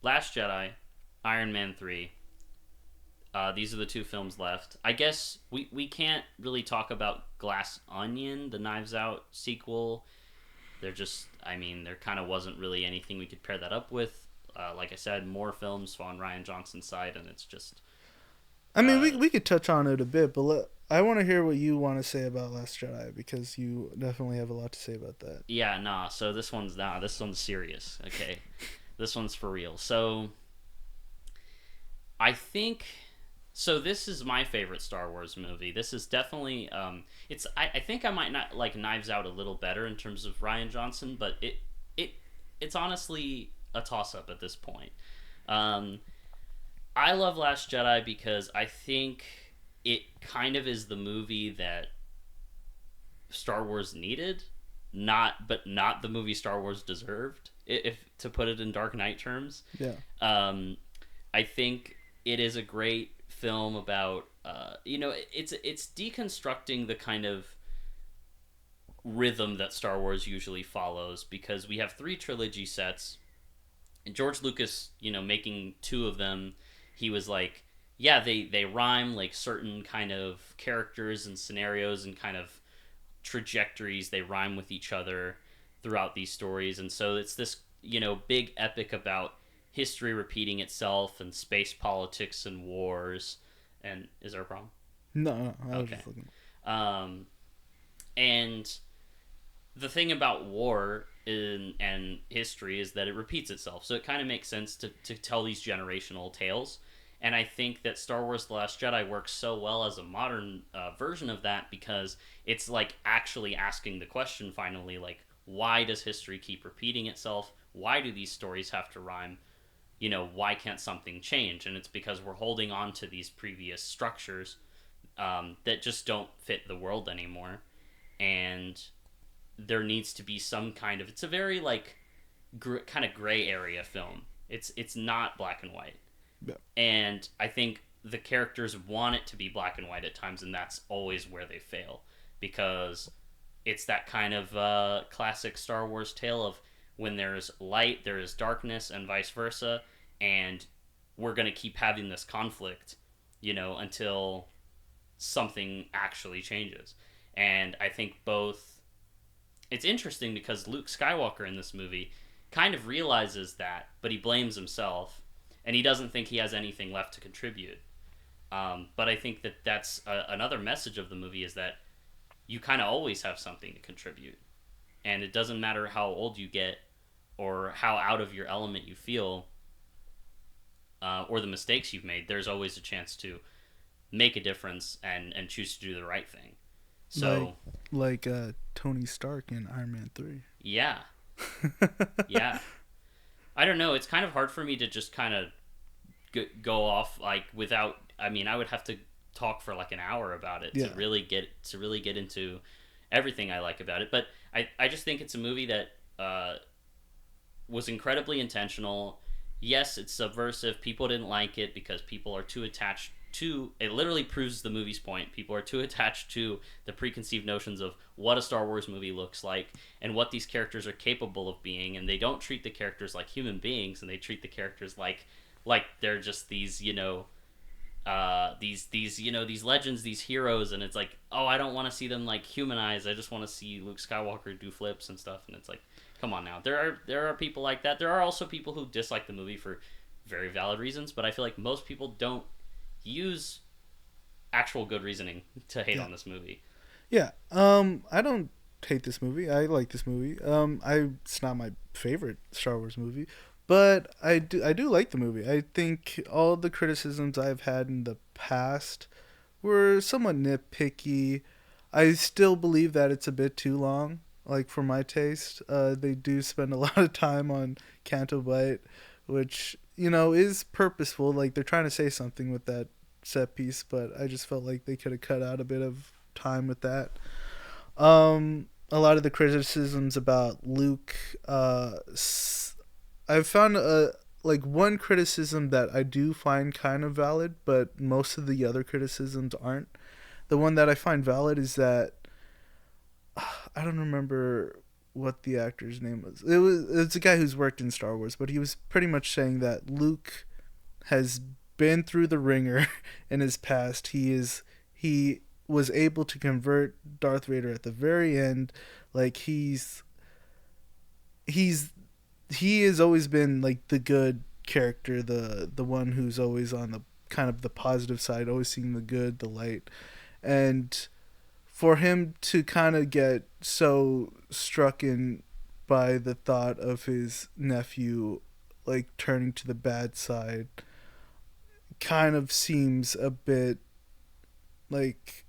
Last Jedi, Iron Man 3. These are the two films left. I guess we can't really talk about Glass Onion, the Knives Out sequel. There kind of wasn't really anything we could pair that up with. Like I said, more films on Rian Johnson's side, and it's just... I mean, we could touch on it a bit, but I want to hear what you want to say about Last Jedi, because you definitely have a lot to say about that. Yeah, so this one's serious, okay? This one's for real. So, I think... So this is my favorite Star Wars movie. This is definitely... I think I might not like Knives Out a little better in terms of Rian Johnson, but it's honestly a toss-up at this point. I love Last Jedi because I think it kind of is the movie that Star Wars needed, not the movie Star Wars deserved, if to put it in Dark Knight terms. Yeah. I think it is a great film about it's deconstructing the kind of rhythm that Star Wars usually follows, because we have 3 trilogy sets, and George Lucas, making 2 of them, he was like, yeah, they rhyme, like certain kind of characters and scenarios and kind of trajectories, they rhyme with each other throughout these stories. And so it's this, big epic about history repeating itself and space politics and wars. And is there a problem? No, I was just looking. And the thing about war and history is that it repeats itself. So it kind of makes sense to tell these generational tales. And I think that Star Wars The Last Jedi works so well as a modern version of that, because it's like actually asking the question finally, like, why does history keep repeating itself? Why do these stories have to rhyme? Why can't something change? And it's because we're holding on to these previous structures that just don't fit the world anymore. And there needs to be some kind of... It's a very, like, kind of gray area film. It's not black and white. Yeah. And I think the characters want it to be black and white at times, and that's always where they fail. Because it's that kind of classic Star Wars tale of when there's light, there is darkness, and vice versa. And we're going to keep having this conflict, until something actually changes. And I think both... It's interesting because Luke Skywalker in this movie kind of realizes that, but he blames himself, and he doesn't think he has anything left to contribute. But I think that's another message of the movie, is that you kind of always have something to contribute. And it doesn't matter how old you get or how out of your element you feel, or the mistakes you've made, there's always a chance to make a difference and choose to do the right thing. like So Tony Stark in Iron Man 3. yeah, yeah. I don't know. It's kind of hard for me to just kind of go off like without. I mean, I would have to talk for like an hour about it Yeah. to really get into everything I like about it. But I just think it's a movie that was incredibly intentional. Yes, it's subversive. People didn't like it because people are too attached to it. Literally proves the movie's point. People are too attached to the preconceived notions of what a Star Wars movie looks like and what these characters are capable of being, and they don't treat the characters like human beings, and they treat the characters like they're just these, these legends, these heroes, and it's like, oh, I don't want to see them like humanized. I just want to see Luke Skywalker do flips and stuff, and it's like, come on now. There are people like that. There are also people who dislike the movie for very valid reasons, but I feel like most people don't use actual good reasoning to hate Yeah. on this movie. Yeah. I don't hate this movie. I like this movie. It's not my favorite Star Wars movie, but I do like the movie. I think all the criticisms I've had in the past were somewhat nitpicky. I still believe that it's a bit too long, like for my taste. They do spend a lot of time on Canto Bight, which is purposeful. Like they're trying to say something with that set piece, but I just felt like they could have cut out a bit of time with that. A lot of the criticisms about Luke, I've found like one criticism that I do find kind of valid, but most of the other criticisms aren't. The one that I find valid is that I don't remember what the actor's name was. It's a guy who's worked in Star Wars, but he was pretty much saying that Luke has been through the ringer in his past. He was able to convert Darth Vader at the very end. Like he's he has always been like the good character, the one who's always on the kind of the positive side, always seeing the good, the light. And for him to kind of get so struck in by the thought of his nephew like turning to the bad side kind of seems a bit like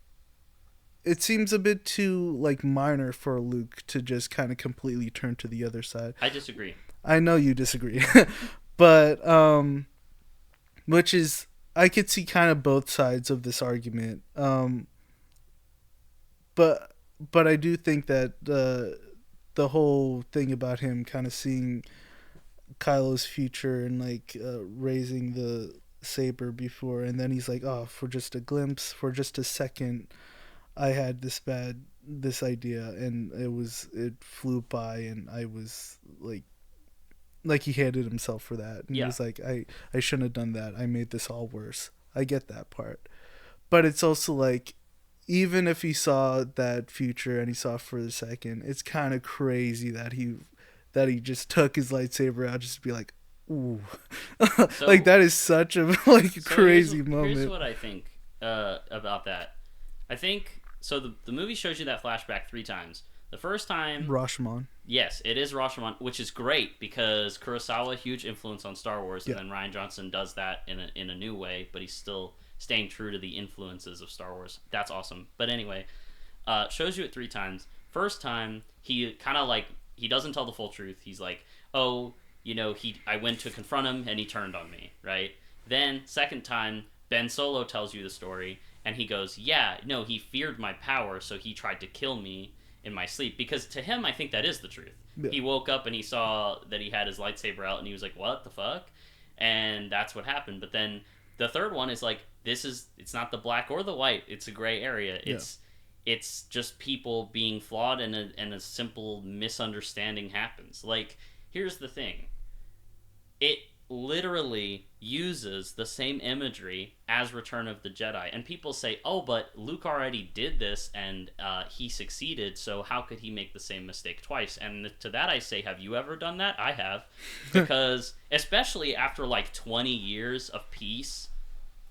it seems a bit too like minor for Luke to just kind of completely turn to the other side. I disagree. I know you disagree. But which is I could see kind of both sides of this argument. But I do think that the whole thing about him kind of seeing Kylo's future and like raising the saber before, and then he's like, oh, for just a glimpse, for just a second, I had this idea, and it flew by, and I was like he hated himself for that, and he Yeah. was like, I shouldn't have done that. I made this all worse. I get that part, but it's also like even if he saw that future and he saw it for a second, it's kind of crazy that he just took his lightsaber out just to be like, ooh, like So that is such a like crazy here's moment. what I think about that. I think so. The movie shows you that flashback three times. The first time, Rashomon. yes, it is Rashomon, which is great because Kurosawa, huge influence on Star Wars, and Yeah. then Rian Johnson does that in a new way, but he's still staying true to the influences of Star Wars. That's awesome. But anyway, shows you it three times. First time, he kind of like he doesn't tell the full truth. He's like, oh, I went to confront him and he turned on me, right? Then second time, Ben Solo tells you the story and he goes, yeah, no, he feared my power, so he tried to kill me in my sleep, because to him I think that is the truth. Yeah. He woke up and he saw that he had his lightsaber out and he was like, what the fuck? And that's what happened. But then the third one is like, it's not the black or the white, it's a gray area. Yeah. It's just people being flawed, and a simple misunderstanding happens. Like, here's the thing. It literally uses the same imagery as Return of the Jedi, and people say, "Oh, but Luke already did this, and he succeeded. So how could he make the same mistake twice?" And to that, I say, "Have you ever done that?" I have, because especially after like 20 years of peace,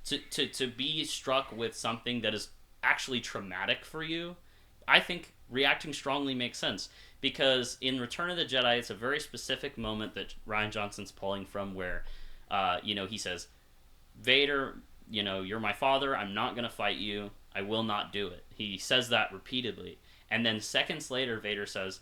to be struck with something that is actually traumatic for you, I think reacting strongly makes sense. Because in Return of the Jedi, it's a very specific moment that Rian Johnson's pulling from, where, he says, Vader, you're my father. I'm not gonna fight you. I will not do it. He says that repeatedly. And then seconds later, Vader says,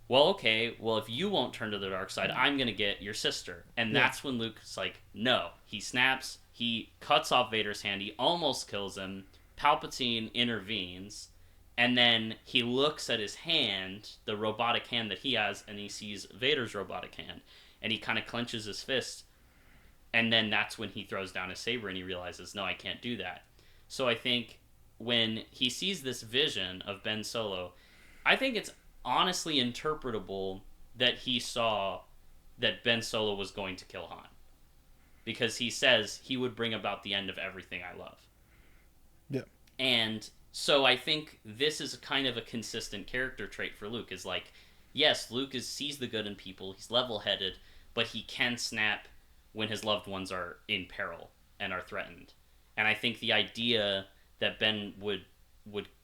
well, okay, well, if you won't turn to the dark side, I'm going to get your sister. And that's when Luke's like, no. He snaps, he cuts off Vader's hand, he almost kills him. Palpatine intervenes, and then he looks at his hand, the robotic hand that he has, and he sees Vader's robotic hand. And he kind of clenches his fist, and then that's when he throws down his saber and he realizes, no, I can't do that. So I think when he sees this vision of Ben Solo, I think it's honestly interpretable that he saw that Ben Solo was going to kill Han. Because he says he would bring about the end of everything I love. Yeah. And so I think this is kind of a consistent character trait for Luke, is like, yes, Luke sees the good in people, he's level-headed, but he can snap when his loved ones are in peril and are threatened. And I think the idea that Ben would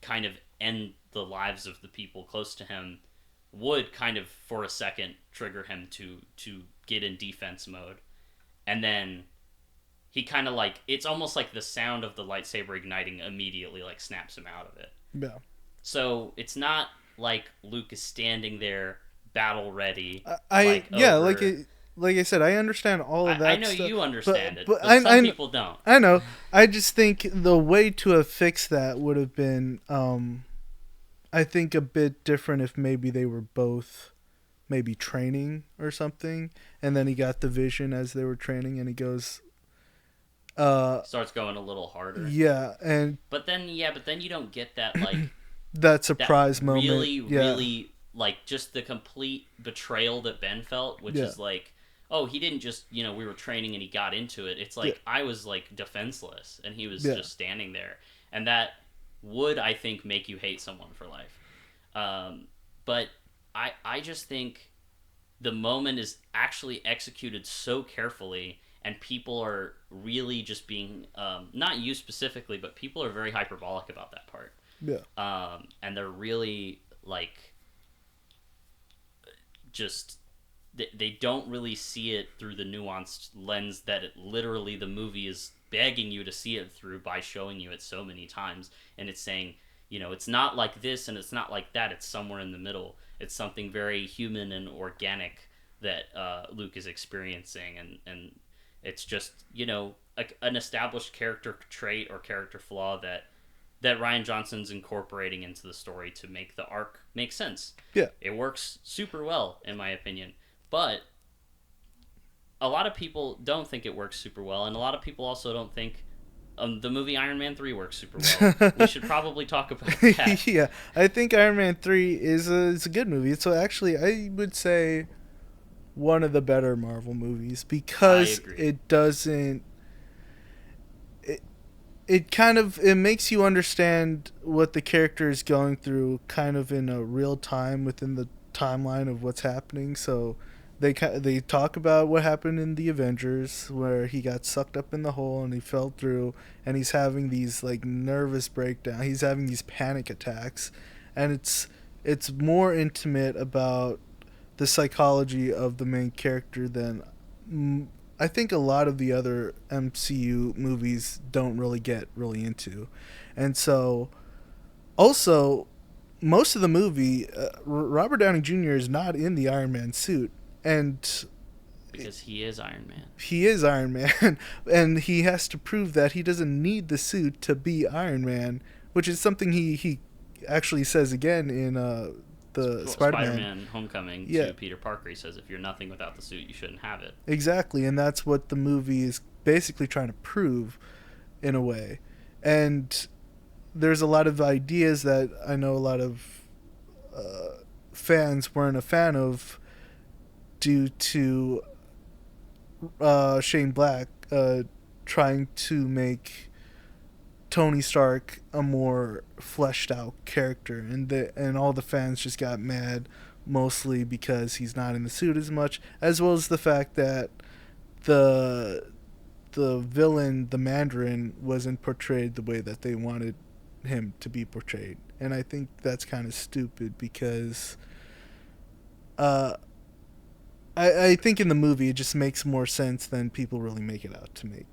kind of end the lives of the people close to him would kind of, for a second, trigger him to get in defense mode. And then he kind of like, it's almost like the sound of the lightsaber igniting immediately like snaps him out of it. Yeah. So it's not like Luke is standing there battle ready. Like I said, I understand all of that. I know stuff, you understand but some people don't. I know. I just think the way to have fixed that would have been, I think, a bit different if maybe they were both maybe training or something, and then he got the vision as they were training, and he goes, starts going a little harder. Yeah, but then you don't get that like that surprise moment. Really like just the complete betrayal that Ben felt, which is like, oh, he didn't just, we were training and he got into it. It's like I was like defenseless and he was just standing there, and that would, I think, make you hate someone for life. But I just think the moment is actually executed so carefully, and people are really just being, not you specifically, but people are very hyperbolic about that part. Yeah. And they're really, like, just, they don't really see it through the nuanced lens that literally the movie is begging you to see it through by showing you it so many times. And it's saying, it's not like this and it's not like that. It's somewhere in the middle. It's something very human and organic that Luke is experiencing, and it's just an established character trait or character flaw that Rian Johnson's incorporating into the story to make the arc make sense. Yeah, it works super well in my opinion, but a lot of people don't think it works super well, and a lot of people also don't think the movie Iron Man 3 works super well. We should probably talk about that. Yeah, I think Iron Man 3 is a good movie. So actually, I would say one of the better Marvel movies, because it doesn't... It kind of... It makes you understand what the character is going through kind of in a real time within the timeline of what's happening. So they talk about what happened in the Avengers, where he got sucked up in the hole and he fell through, and he's having these like nervous breakdowns. He's having these panic attacks, and it's more intimate about the psychology of the main character than I think a lot of the other MCU movies don't really get really into. And so also most of the movie, Robert Downey Jr. is not in the Iron Man suit. And because he is Iron Man. He is Iron Man, and he has to prove that he doesn't need the suit to be Iron Man, which is something he actually says again in the Spider-Man Homecoming to Peter Parker. He says, if you're nothing without the suit, you shouldn't have it. Exactly, and that's what the movie is basically trying to prove in a way. And there's a lot of ideas that I know a lot of fans weren't a fan of, due to Shane Black trying to make Tony Stark a more fleshed out character, and all the fans just got mad, mostly because he's not in the suit as much, as well as the fact that the villain, the Mandarin, wasn't portrayed the way that they wanted him to be portrayed. And I think that's kind of stupid, because I think in the movie it just makes more sense than people really make it out to make.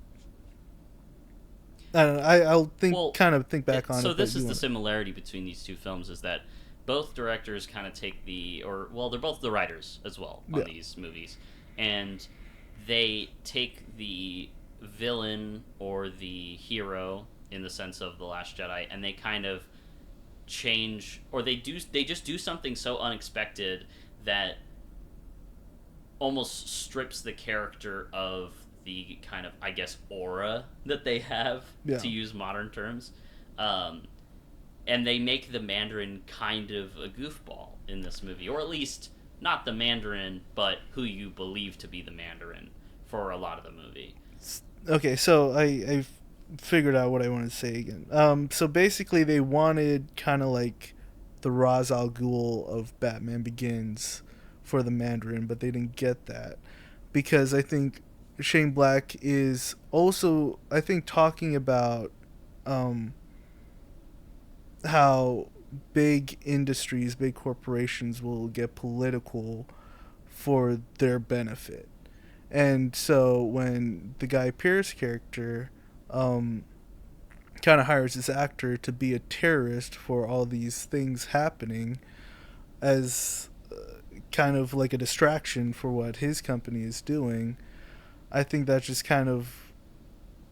I don't know. I'll Well, kind of think back on so it, but this you is the want. similarity between these two films is that both directors kind of take they're both the writers as well on Yeah. these movies, and they take the villain or the hero in the sense of the Last Jedi, and they kind of change, or they just do something so unexpected that almost strips the character of the kind of, I guess, aura that they have, Yeah. to use modern terms. Um, and they make the Mandarin kind of a goofball in this movie, or at least not the Mandarin, but who you believe to be the Mandarin for a lot of the movie. Okay, so I figured out what I wanted to say again. So basically, they wanted kind of like the Ra's al Ghul of Batman Begins for the Mandarin, but they didn't get that because I think Shane Black is also, I think, talking about um, how big industries, big corporations will get political for their benefit. And so when the Guy Pearce character um, kind of hires this actor to be a terrorist for all these things happening as kind of like a distraction for what his company is doing, I think that's just kind of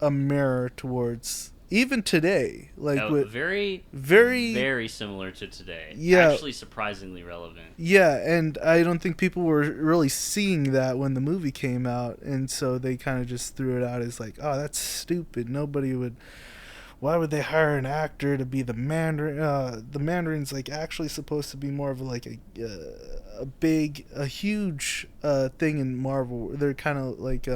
a mirror towards even today, like with Very, very very similar to today. yeah. Actually, surprisingly relevant. Yeah, and I don't think people were really seeing that when the movie came out, and so they kind of just threw it out as like, "Oh, that's stupid. Nobody would. Why would they hire an actor to be the Mandarin? The Mandarin's like actually supposed to be more of like a huge thing in Marvel. They're kind of like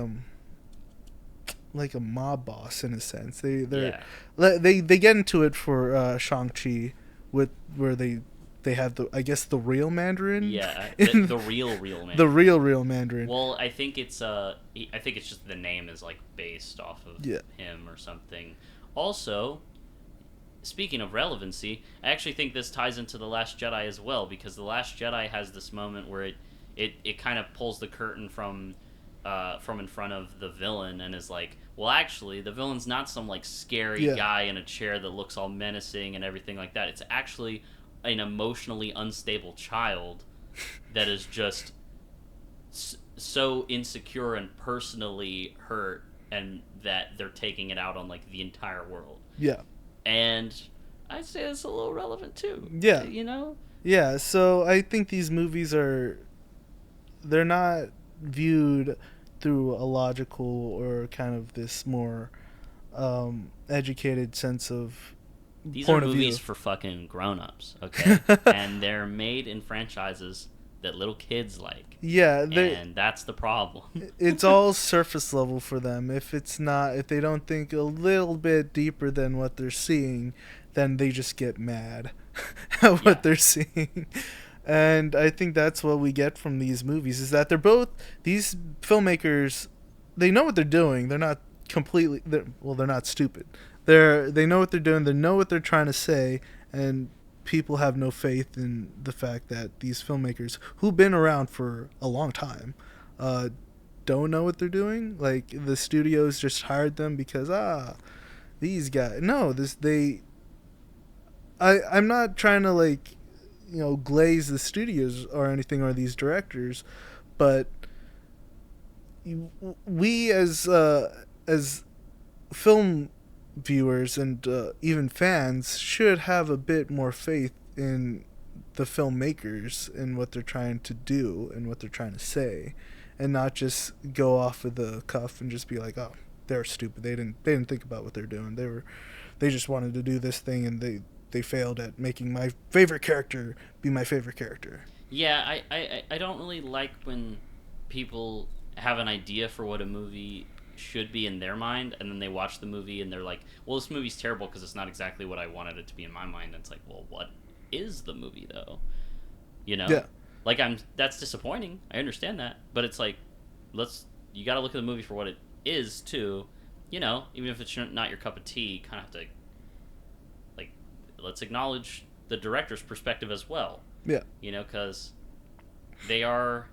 a mob boss in a sense. Yeah. They get into it for Shang-Chi with where they have the, I guess, the real Mandarin. Yeah, the real man. The real Mandarin. Well, I think it's just the name is like based off of Yeah. him or something. Also, speaking of relevancy, I actually think this ties into The Last Jedi as well, because The Last Jedi has this moment where it kind of pulls the curtain from in front of the villain and is like, well, actually, the villain's not some like scary Yeah. guy in a chair that looks all menacing and everything like that. It's actually an emotionally unstable child that is just so insecure and personally hurt, and that they're taking it out on like the entire world. Yeah. And I'd say it's a little relevant too. Yeah. You know? Yeah, so I think these movies they're not viewed through a logical or kind of this more educated sense of These point are of movies view. for fucking grown-ups, okay? And they're made in franchises that little kids like. Yeah, And that's the problem. it's all surface level for them. If they don't think a little bit deeper than what they're seeing, then they just get mad at what Yeah. they're seeing. And I think that's what we get from these movies is that these filmmakers, they know what they're doing. They're not they're not stupid. They know what they're doing. They know what they're trying to say, and people have no faith in the fact that these filmmakers who've been around for a long time don't know what they're doing. Like the studios just hired them because these guys. No, I'm not trying to like glaze the studios or anything or these directors, but we as film viewers and even fans should have a bit more faith in the filmmakers and what they're trying to do and what they're trying to say, and not just go off of the cuff and just be like, oh, they're stupid. They didn't think about what they're doing. They just wanted to do this thing and they failed at making my favorite character be my favorite character. Yeah, I don't really like when people have an idea for what a movie should be in their mind, and then they watch the movie and they're like, well, this movie's terrible because it's not exactly what I wanted it to be in my mind. And it's like, well, what is the movie though? Yeah. Like, that's disappointing, I understand that, but it's like, you gotta look at the movie for what it is too. Even if it's not your cup of tea, you kind of have to, like, let's acknowledge the director's perspective as well. Yeah. Because they are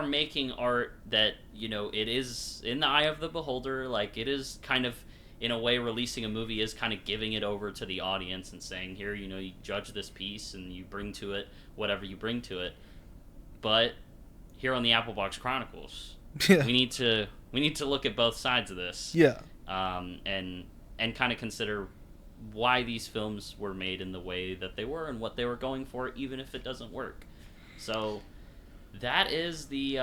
making art that, it is in the eye of the beholder. Like, it is kind of, in a way, releasing a movie is kind of giving it over to the audience and saying, here, you judge this piece and you bring to it whatever you bring to it. But here on the Apple Box Chronicles, Yeah. we need to look at both sides of this. Yeah. And kind of consider why these films were made in the way that they were and what they were going for, even if it doesn't work. So that is the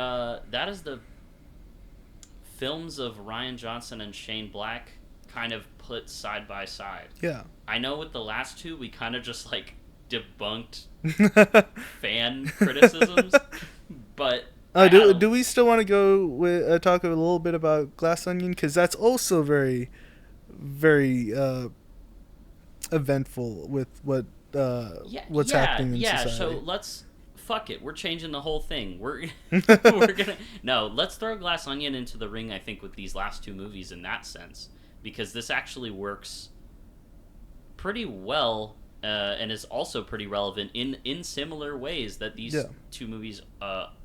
films of Rian Johnson and Shane Black kind of put side by side. Yeah. I know with the last two we kind of just like debunked fan criticisms, but do we still want to go with talk a little bit about Glass Onion, because that's also very, very eventful with what's happening in society. So fuck it, we're changing the whole thing. We're let's throw Glass Onion into the ring, I think, with these last two movies in that sense, because this actually works pretty well and is also pretty relevant in similar ways that these two movies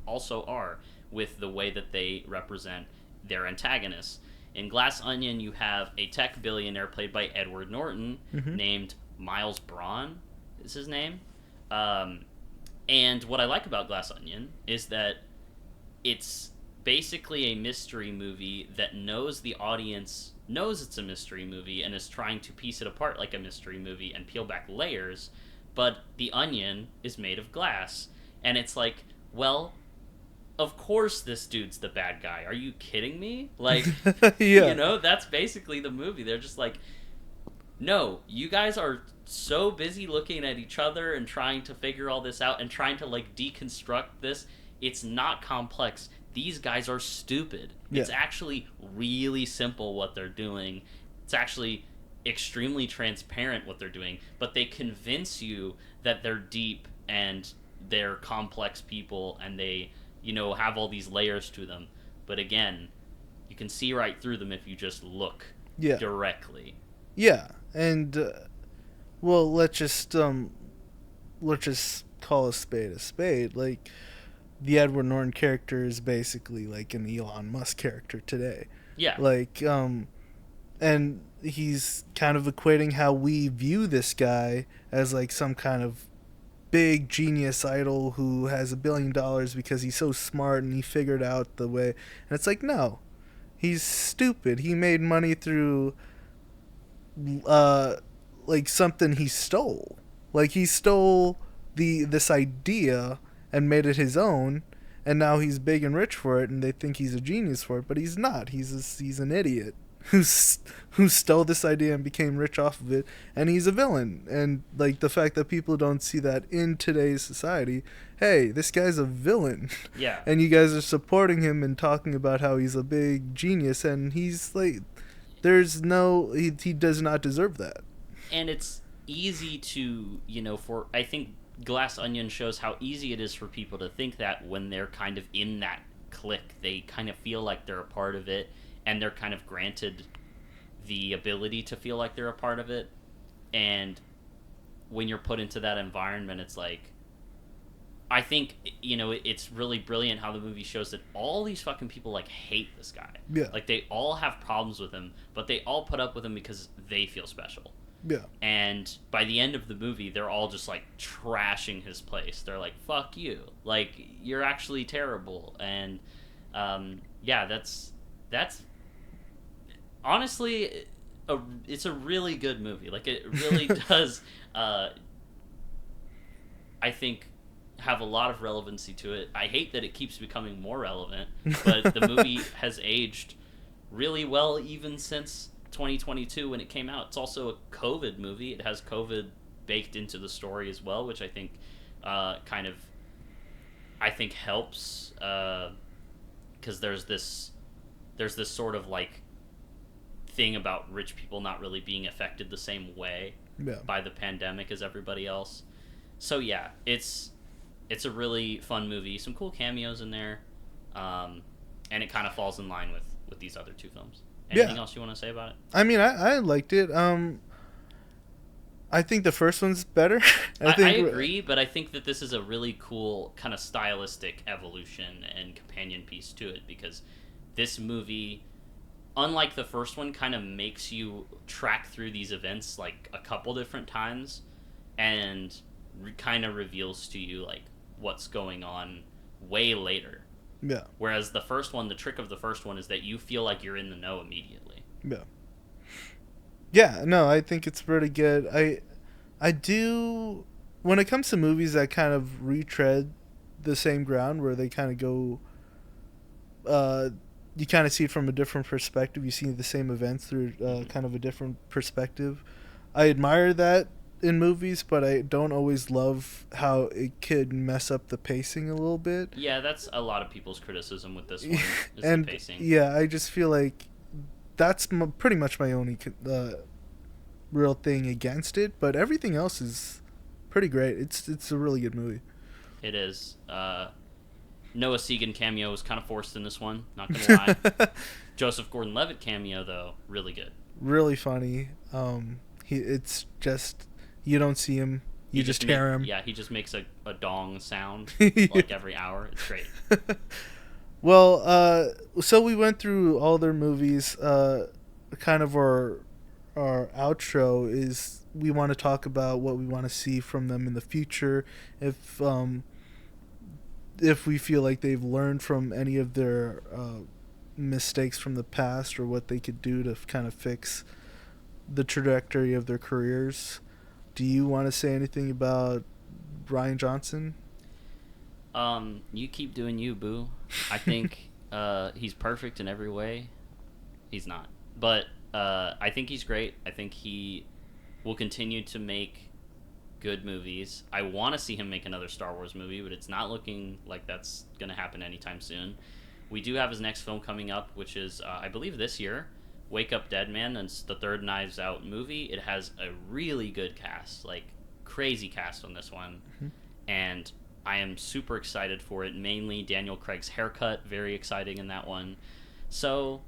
also are, with the way that they represent their antagonists. In Glass Onion, you have a tech billionaire played by Edward Norton, named Miles Braun is his name. And what I like about Glass Onion is that it's basically a mystery movie that knows the audience knows it's a mystery movie and is trying to piece it apart like a mystery movie and peel back layers, but the onion is made of glass. And it's like, well, of course this dude's the bad guy. Are you kidding me? Like, that's basically the movie. They're just like, no, you guys are so busy looking at each other and trying to figure all this out and trying to, like, deconstruct this. It's not complex. These guys are stupid. Yeah. It's actually really simple what they're doing. It's actually extremely transparent what they're doing, but they convince you that they're deep and they're complex people and they, have all these layers to them. But again, you can see right through them if you just look directly. Yeah, and let's just call a spade. Like, the Edward Norton character is basically like an Elon Musk character today. Yeah. Like, and he's kind of equating how we view this guy as like some kind of big genius idol who has $1 billion because he's so smart and he figured out the way. And it's like, no, he's stupid. He made money through like something he stole. Like, he stole this idea and made it his own, and now he's big and rich for it, and they think he's a genius for it, but he's not. He's an idiot who stole this idea and became rich off of it, and he's a villain. And like, the fact that people don't see that in today's society, hey, this guy's a villain. Yeah. And you guys are supporting him and talking about how he's a big genius, and he's like, he does not deserve that. And it's easy to, I think Glass Onion shows how easy it is for people to think that when they're kind of in that clique. They kind of feel like they're a part of it, and they're kind of granted the ability to feel like they're a part of it. And when you're put into that environment, it's like, I think, it's really brilliant how the movie shows that all these fucking people, like, hate this guy. Yeah. Like, they all have problems with him, but they all put up with him because they feel special. Yeah. And by the end of the movie, they're all just, like, trashing his place. They're like, fuck you. Like, you're actually terrible. And, that's honestly, it's a really good movie. Like, it really does, I think, have a lot of relevancy to it. I hate that it keeps becoming more relevant, but the movie has aged really well even since 2022 when it came out. It's also a COVID movie. It has COVID baked into the story as well, which I think helps, because there's this sort of like thing about rich people not really being affected the same way by the pandemic as everybody else. So yeah, it's a really fun movie. Some cool cameos in there, and it kind of falls in line with these other two films. Anything else you want to say about it? I mean, I liked it. I think the first one's better. I agree, but I think that this is a really cool kind of stylistic evolution and companion piece to it, because this movie unlike the first one, kind of makes you track through these events like a couple different times, and kind of reveals to you like what's going on way later. Yeah. Whereas the first one, the trick of the first one is that you feel like you're in the know immediately. Yeah. Yeah, no, I think it's pretty good. I do, when it comes to movies that kind of retread the same ground, where they kind of go, you kind of see it from a different perspective. You see the same events through kind of a different perspective. I admire that in movies, but I don't always love how it could mess up the pacing a little bit. Yeah, that's a lot of people's criticism with this one, is And the pacing. yeah, I just feel like that's pretty much my only real thing against it, but everything else is pretty great. It's a really good movie. It is. Noah Segan cameo was kind of forced in this one, not gonna lie. Joseph Gordon-Levitt cameo, though, really good. Really funny. It's just, you don't see him, you just hear him. Yeah, he just makes a dong sound like every hour. It's great. Well, so we went through all their movies. Kind of our outro is, we want to talk about what we want to see from them in the future. If we feel like they've learned from any of their mistakes from the past, or what they could do to kind of fix the trajectory of their careers. Do you want to say anything about Rian Johnson? You keep doing you, boo. I think he's perfect in every way. He's not. But I think he's great. I think he will continue to make good movies. I want to see him make another Star Wars movie, but it's not looking like that's going to happen anytime soon. We do have his next film coming up, which is, I believe, this year. Wake Up Dead Man, and it's the third Knives Out movie. It has a really good cast, like crazy cast on this one. Mm-hmm. And I am super excited for it. Mainly Daniel Craig's haircut, very exciting in that one. So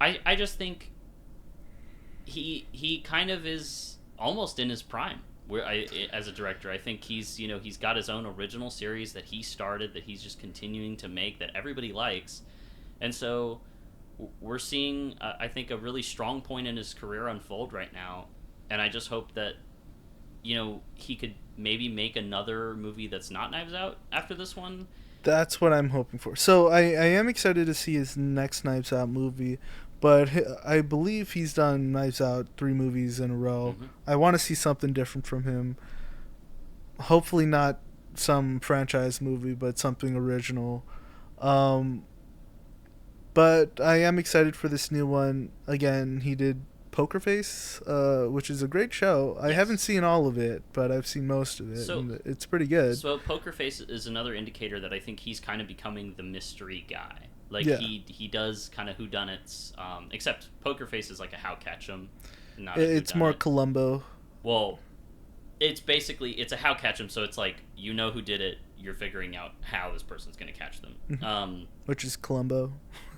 I just think he kind of is almost in his prime. As a director, I think he's got his own original series that he started, that he's just continuing to make, that everybody likes. And so we're seeing, I think, a really strong point in his career unfold right now. And I just hope that, he could maybe make another movie that's not Knives Out after this one. That's what I'm hoping for. So I am excited to see his next Knives Out movie, but I believe he's done Knives Out 3 movies in a row. Mm-hmm. I want to see something different from him. Hopefully not some franchise movie, but something original. But I am excited for this new one. Again, he did Poker Face, which is a great show. Yes. I haven't seen all of it, but I've seen most of it. And it's pretty good. So Poker Face is another indicator that I think he's kind of becoming the mystery guy. Like, yeah. He does kind of whodunits, except Poker Face is like a How Catch 'Em. It's more Columbo. Well, it's a How Catch 'Em, so it's like, who did it, you're figuring out how this person's going to catch them. Which is Columbo.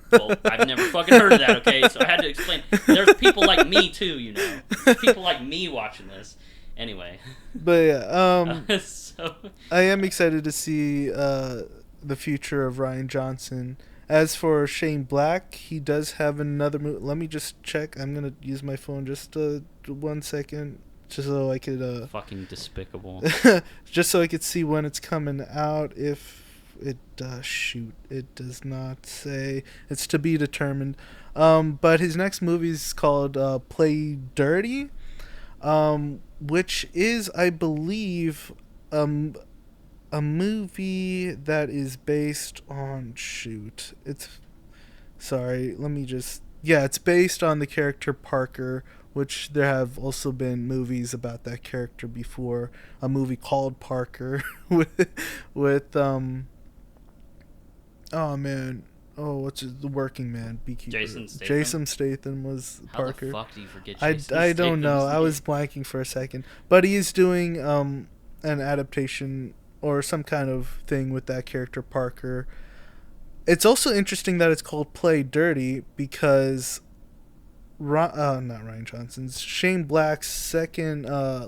Well, I've never fucking heard of that, okay? So I had to explain. There's people like me, too, There's people like me watching this. Anyway. But yeah, I am excited to see the future of Rian Johnson. As for Shane Black, he does have another movie. Let me just check. I'm going to use my phone just 1 second, just so I could... Fucking despicable. Just so I could see when it's coming out. If it it does not say. It's to be determined. But his next movie is called Play Dirty, which is, I believe, a movie that is based on it's based on the character Parker, which there have also been movies about that character before. A movie called Parker with the working man beekeeper. Jason Statham was Parker. How the fuck do you forget Jason Statham? I don't know. I was blanking for a second. But he is doing an adaptation or some kind of thing with that character Parker. It's also interesting that it's called Play Dirty, because Not Ryan Johnson's, Shane Black's second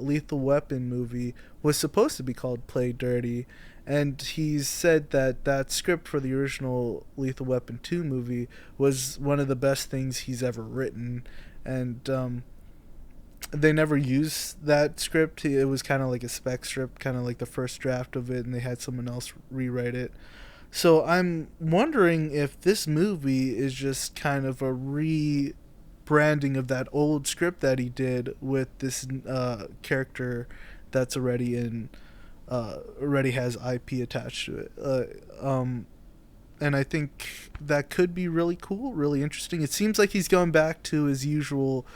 Lethal Weapon movie was supposed to be called Play Dirty, and he's said that that script for the original Lethal Weapon 2 movie was one of the best things he's ever written, and they never used that script. It was kind of like a spec script, kind of like the first draft of it, and they had someone else rewrite it. So I'm wondering if this movie is just kind of a rebranding of that old script that he did with this character that's already has IP attached to it. And I think that could be really cool, really interesting. It seems like he's going back to his usual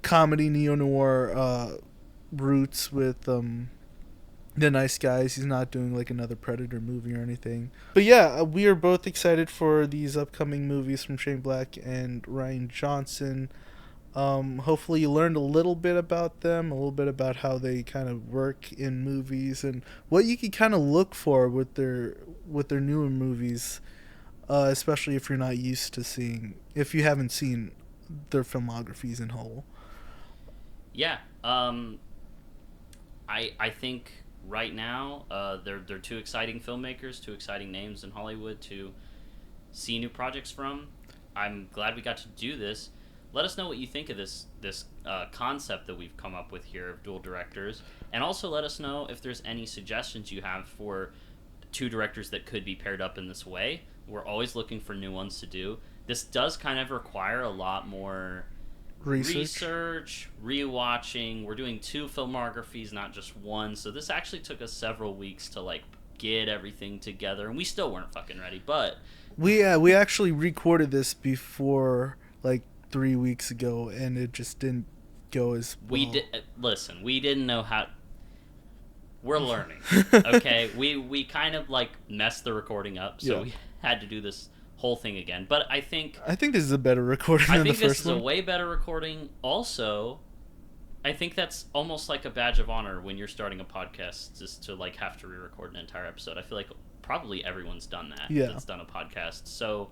comedy neo-noir roots with the Nice Guys. He's not doing like another Predator movie or anything. But yeah, we are both excited for these upcoming movies from Shane Black and Rian Johnson. Hopefully you learned a little bit about them, a little bit about how they kind of work in movies and what you can kind of look for with their newer movies, especially if you're not used to if you haven't seen their filmographies in whole. Yeah. I think right now they're two exciting filmmakers, two exciting names in Hollywood to see new projects from. I'm glad we got to do this. Let us know what you think of this concept that we've come up with here of dual directors, and also let us know if there's any suggestions you have for two directors that could be paired up in this way. We're always looking for new ones to do. This does kind of require a lot more research, rewatching. We're doing 2 filmographies, not just one. So this actually took us several weeks to like get everything together, and we still weren't fucking ready. But we actually recorded this before like 3 weeks ago, and it just didn't go as well. Listen, we didn't know how. We're learning. Okay, we kind of like messed the recording up, so we had to do this whole thing again. But I think this is a better recording than the first one. I think this is a way better recording. Also, I think that's almost like a badge of honor when you're starting a podcast, just to like have to re-record an entire episode. I feel like probably everyone's done that. That's done a podcast. So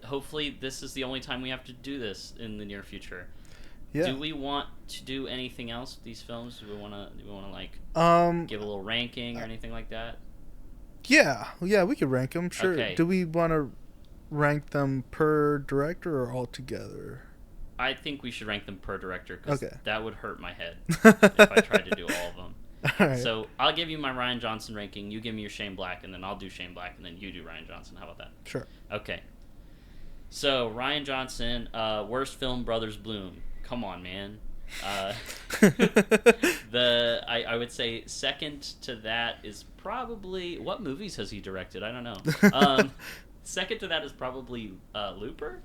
hopefully this is the only time we have to do this in the near future. Yeah. Do we want to do anything else with these films? Do we want to like give a little ranking or anything like that? Yeah, we could rank them. Sure. Okay. Do we want to rank them per director or all together? I think we should rank them per director because that would hurt my head if I tried to do all of them. All right. So I'll give you my Rian Johnson ranking. You give me your Shane Black, and then I'll do Shane Black, and then you do Rian Johnson. How about that? Sure. Okay. So Rian Johnson, worst film, Brothers Bloom. Come on, man. I would say second to that is probably, what movies has he directed? I don't know. Second to that is probably Looper,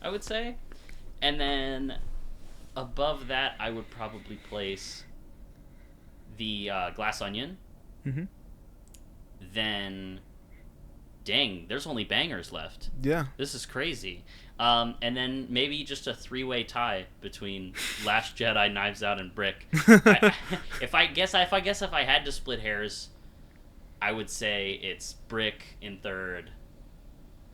I would say. And then above that, I would probably place the Glass Onion. Mm-hmm. Then, dang, there's only bangers left. Yeah. This is crazy. And then maybe just a 3-way tie between Last Jedi, Knives Out, and Brick. If I had to split hairs, I would say it's Brick in third,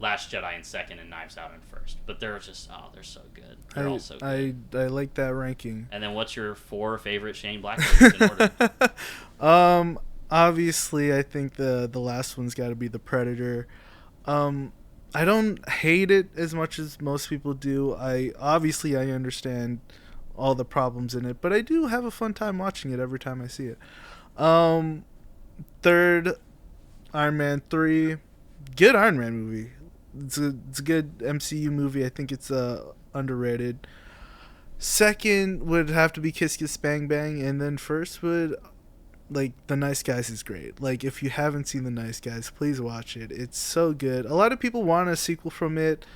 Last Jedi in second, and Knives Out in first. But they're just they're so good. They're all so good. I like that ranking. And then what's your 4 favorite Shane Black movies in order? Obviously, I think the last one's got to be The Predator. I don't hate it as much as most people do. I understand all the problems in it, but I do have a fun time watching it every time I see it. Third, Iron Man 3. Good Iron Man movie. It's a good MCU movie. I think it's underrated. Second would have to be Kiss Kiss Bang Bang, and then first would, like, The Nice Guys is great. Like, if you haven't seen The Nice Guys, please watch it. It's so good. A lot of people want a sequel from it.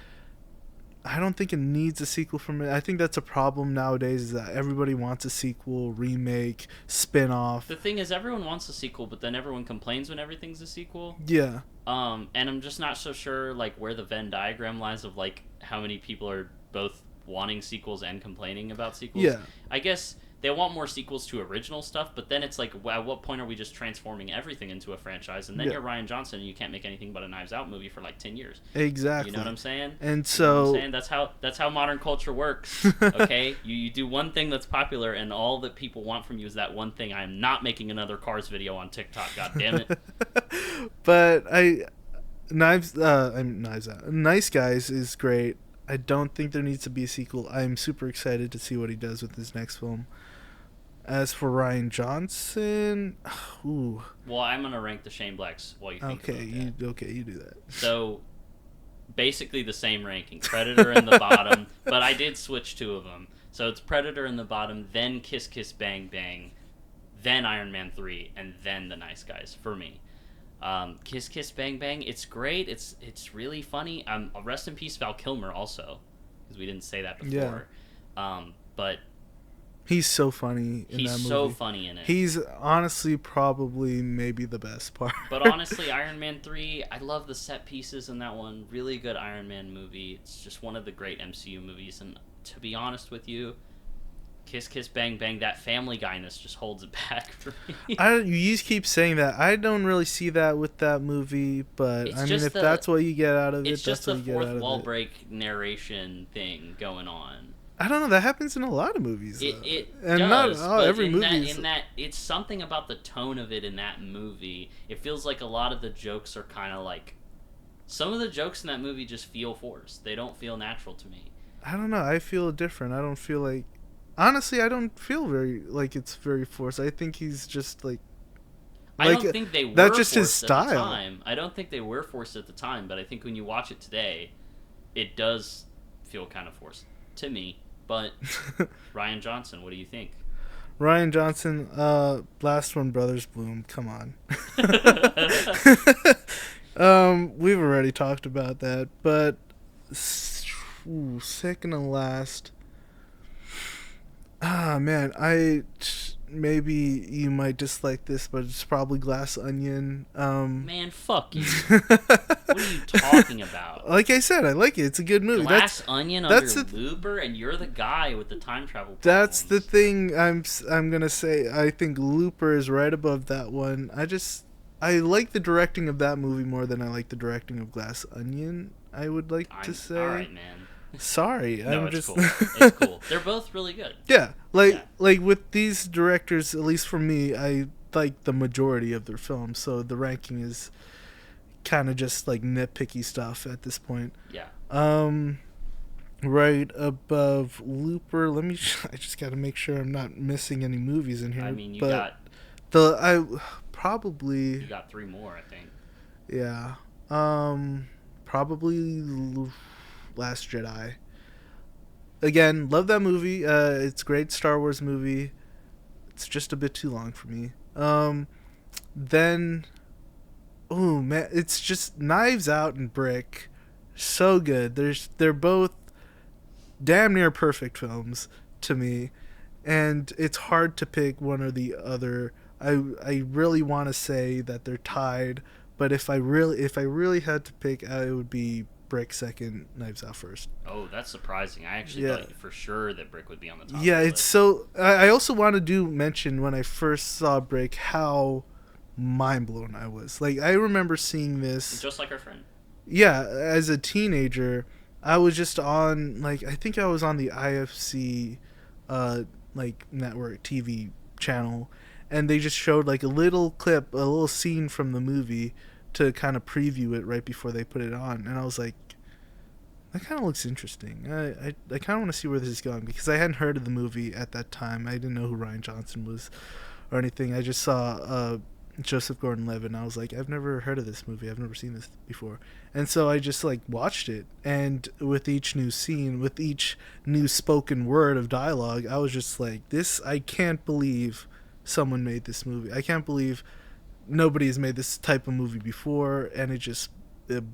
I don't think it needs a sequel from it. I think that's a problem nowadays, is that everybody wants a sequel, remake, spin-off. The thing is, everyone wants a sequel, but then everyone complains when everything's a sequel. Yeah. And I'm just not so sure, like, where the Venn diagram lies of, like, how many people are both wanting sequels and complaining about sequels. Yeah. I guess they want more sequels to original stuff, but then it's like, at what point are we just transforming everything into a franchise? And then you're Rian Johnson, and you can't make anything but a Knives Out movie for like 10 years. Exactly. You know what I'm saying? And so, you know what I'm saying? That's how modern culture works. Okay, you do one thing that's popular, and all that people want from you is that one thing. I am not making another Cars video on TikTok. God damn it! But Knives Out. Nice Guys is great. I don't think there needs to be a sequel. I'm super excited to see what he does with his next film. As for Rian Johnson, ooh. Well, I'm gonna rank the Shane Blacks while you think about that. You do that. So, basically the same ranking. Predator in the bottom, but I did switch two of them. So it's Predator in the bottom, then Kiss Kiss Bang Bang, then Iron Man 3, and then The Nice Guys for me. Kiss Kiss Bang Bang, it's great. It's really funny. Rest in peace Val Kilmer also, because we didn't say that before. Yeah. But he's so funny in that movie. He's so funny in it. He's honestly probably maybe the best part. But honestly, Iron Man 3, I love the set pieces in that one. Really good Iron Man movie. It's just one of the great MCU movies. And to be honest with you, Kiss Kiss Bang Bang, that Family Guy-ness just holds it back for me. You keep saying that. I don't really see that with that movie, but I mean, if that's what you get out of it, it's just the fourth wall break narration thing going on. I don't know. That happens in a lot of movies. It and does, not every movie. In that, it's something about the tone of it in that movie. It feels like a lot of the jokes are kind of like, some of the jokes in that movie just feel forced. They don't feel natural to me. I don't know. I feel different. I don't feel like. Honestly, I don't feel it's very forced. I think he's just like I don't think they were that's just forced his style. At the time. I don't think they were forced at the time, but I think when you watch it today, it does feel kind of forced to me. But Rian Johnson, what do you think? Rian Johnson, last one, Brothers Bloom. Come on. We've already talked about that, but second to last. Man, maybe you might dislike this, but it's probably Glass Onion. Man, fuck you. What are you talking about? Like I said, I like it. It's a good movie. Glass Onion under Looper, and you're the guy with the time travel problems. That's the thing I'm gonna say. I think Looper is right above that one. I like the directing of that movie more than I like the directing of Glass Onion. I would like to say. All right, man. Sorry, no, it's cool. It's cool. They're both really good. Yeah, like with these directors, at least for me, I like the majority of their films, so the ranking is kind of just like nitpicky stuff at this point. Yeah. Right above Looper. I just got to make sure I'm not missing any movies in here. I mean, you got three more, I think. Yeah. Probably Last Jedi. Again, love that movie. It's a great Star Wars movie. It's just a bit too long for me. Then, oh man, it's just Knives Out and Brick. So good. They're both damn near perfect films to me, and it's hard to pick one or the other. I really want to say that they're tied, but if I really had to pick, it would be Brick second, Knives Out first. Oh, that's surprising. I actually thought for sure that Brick would be on the top. Yeah, it's so. I also want to mention when I first saw Brick how mind blown I was. Like, I remember seeing this. Just like our friend. Yeah, as a teenager, I was just on I think I was on the IFC, network TV channel, and they just showed a little clip, a little scene from the movie to kind of preview it right before they put it on, and I was like, that kind of looks interesting. I kind of want to see where this is going, because I hadn't heard of the movie at that time. I didn't know who Rian Johnson was or anything. I just saw Joseph Gordon-Levitt, and I was like, I've never heard of this movie. I've never seen this before. And so I just watched it, and with each new scene, with each new spoken word of dialogue, I was just like, I can't believe someone made this movie. I can't believe nobody has made this type of movie before, and it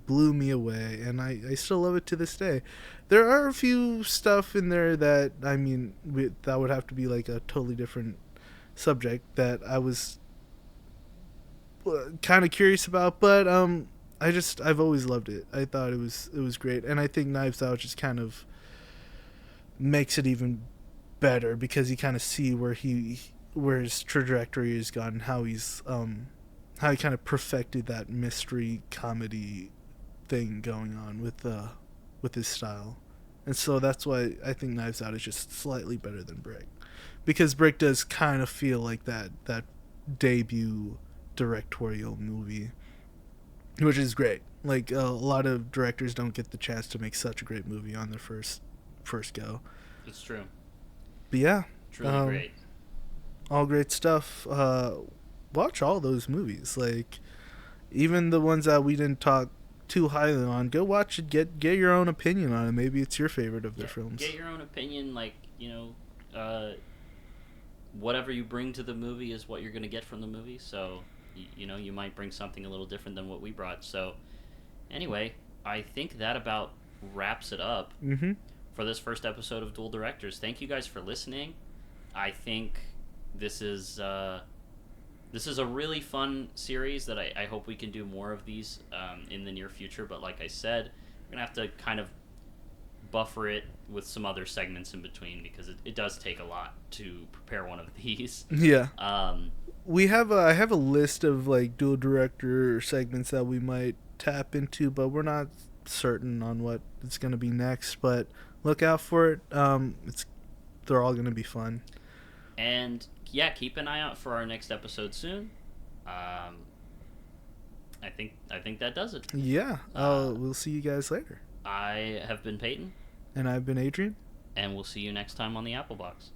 blew me away, and I still love it to this day. There are a few stuff in there that, I mean, that would have to be a totally different subject that I was kind of curious about, but I've always loved it. I thought it was great, and I think Knives Out just kind of makes it even better because you kind of see where his trajectory has gone, how he kind of perfected that mystery comedy thing going on with his style. And so that's why I think Knives Out is just slightly better than Brick, because Brick does kind of feel like that debut directorial movie, which is great. Like a lot of directors don't get the chance to make such a great movie on their first go. It's true. But yeah, Truly great. all great stuff. Watch all those movies, like even the ones that we didn't talk too highly on. Go watch it. Get your own opinion on it. Maybe it's your favorite of their films. Get your own opinion. Like, whatever you bring to the movie is what you're going to get from the movie. So, you might bring something a little different than what we brought. So, anyway, I think that about wraps it up for this first episode of Dual Directors. Thank you guys for listening. I think this is a really fun series that I hope we can do more of these in the near future. But like I said, we're going to have to kind of buffer it with some other segments in between, because it does take a lot to prepare one of these. Yeah. I have a list of like dual director segments that we might tap into, but we're not certain on what it's going to be next. But look out for it. They're all going to be fun. And yeah, keep an eye out for our next episode soon. I think that does it. Yeah. We'll see you guys later. I have been Peyton. And I've been Adryon. And we'll see you next time on the Apple Box.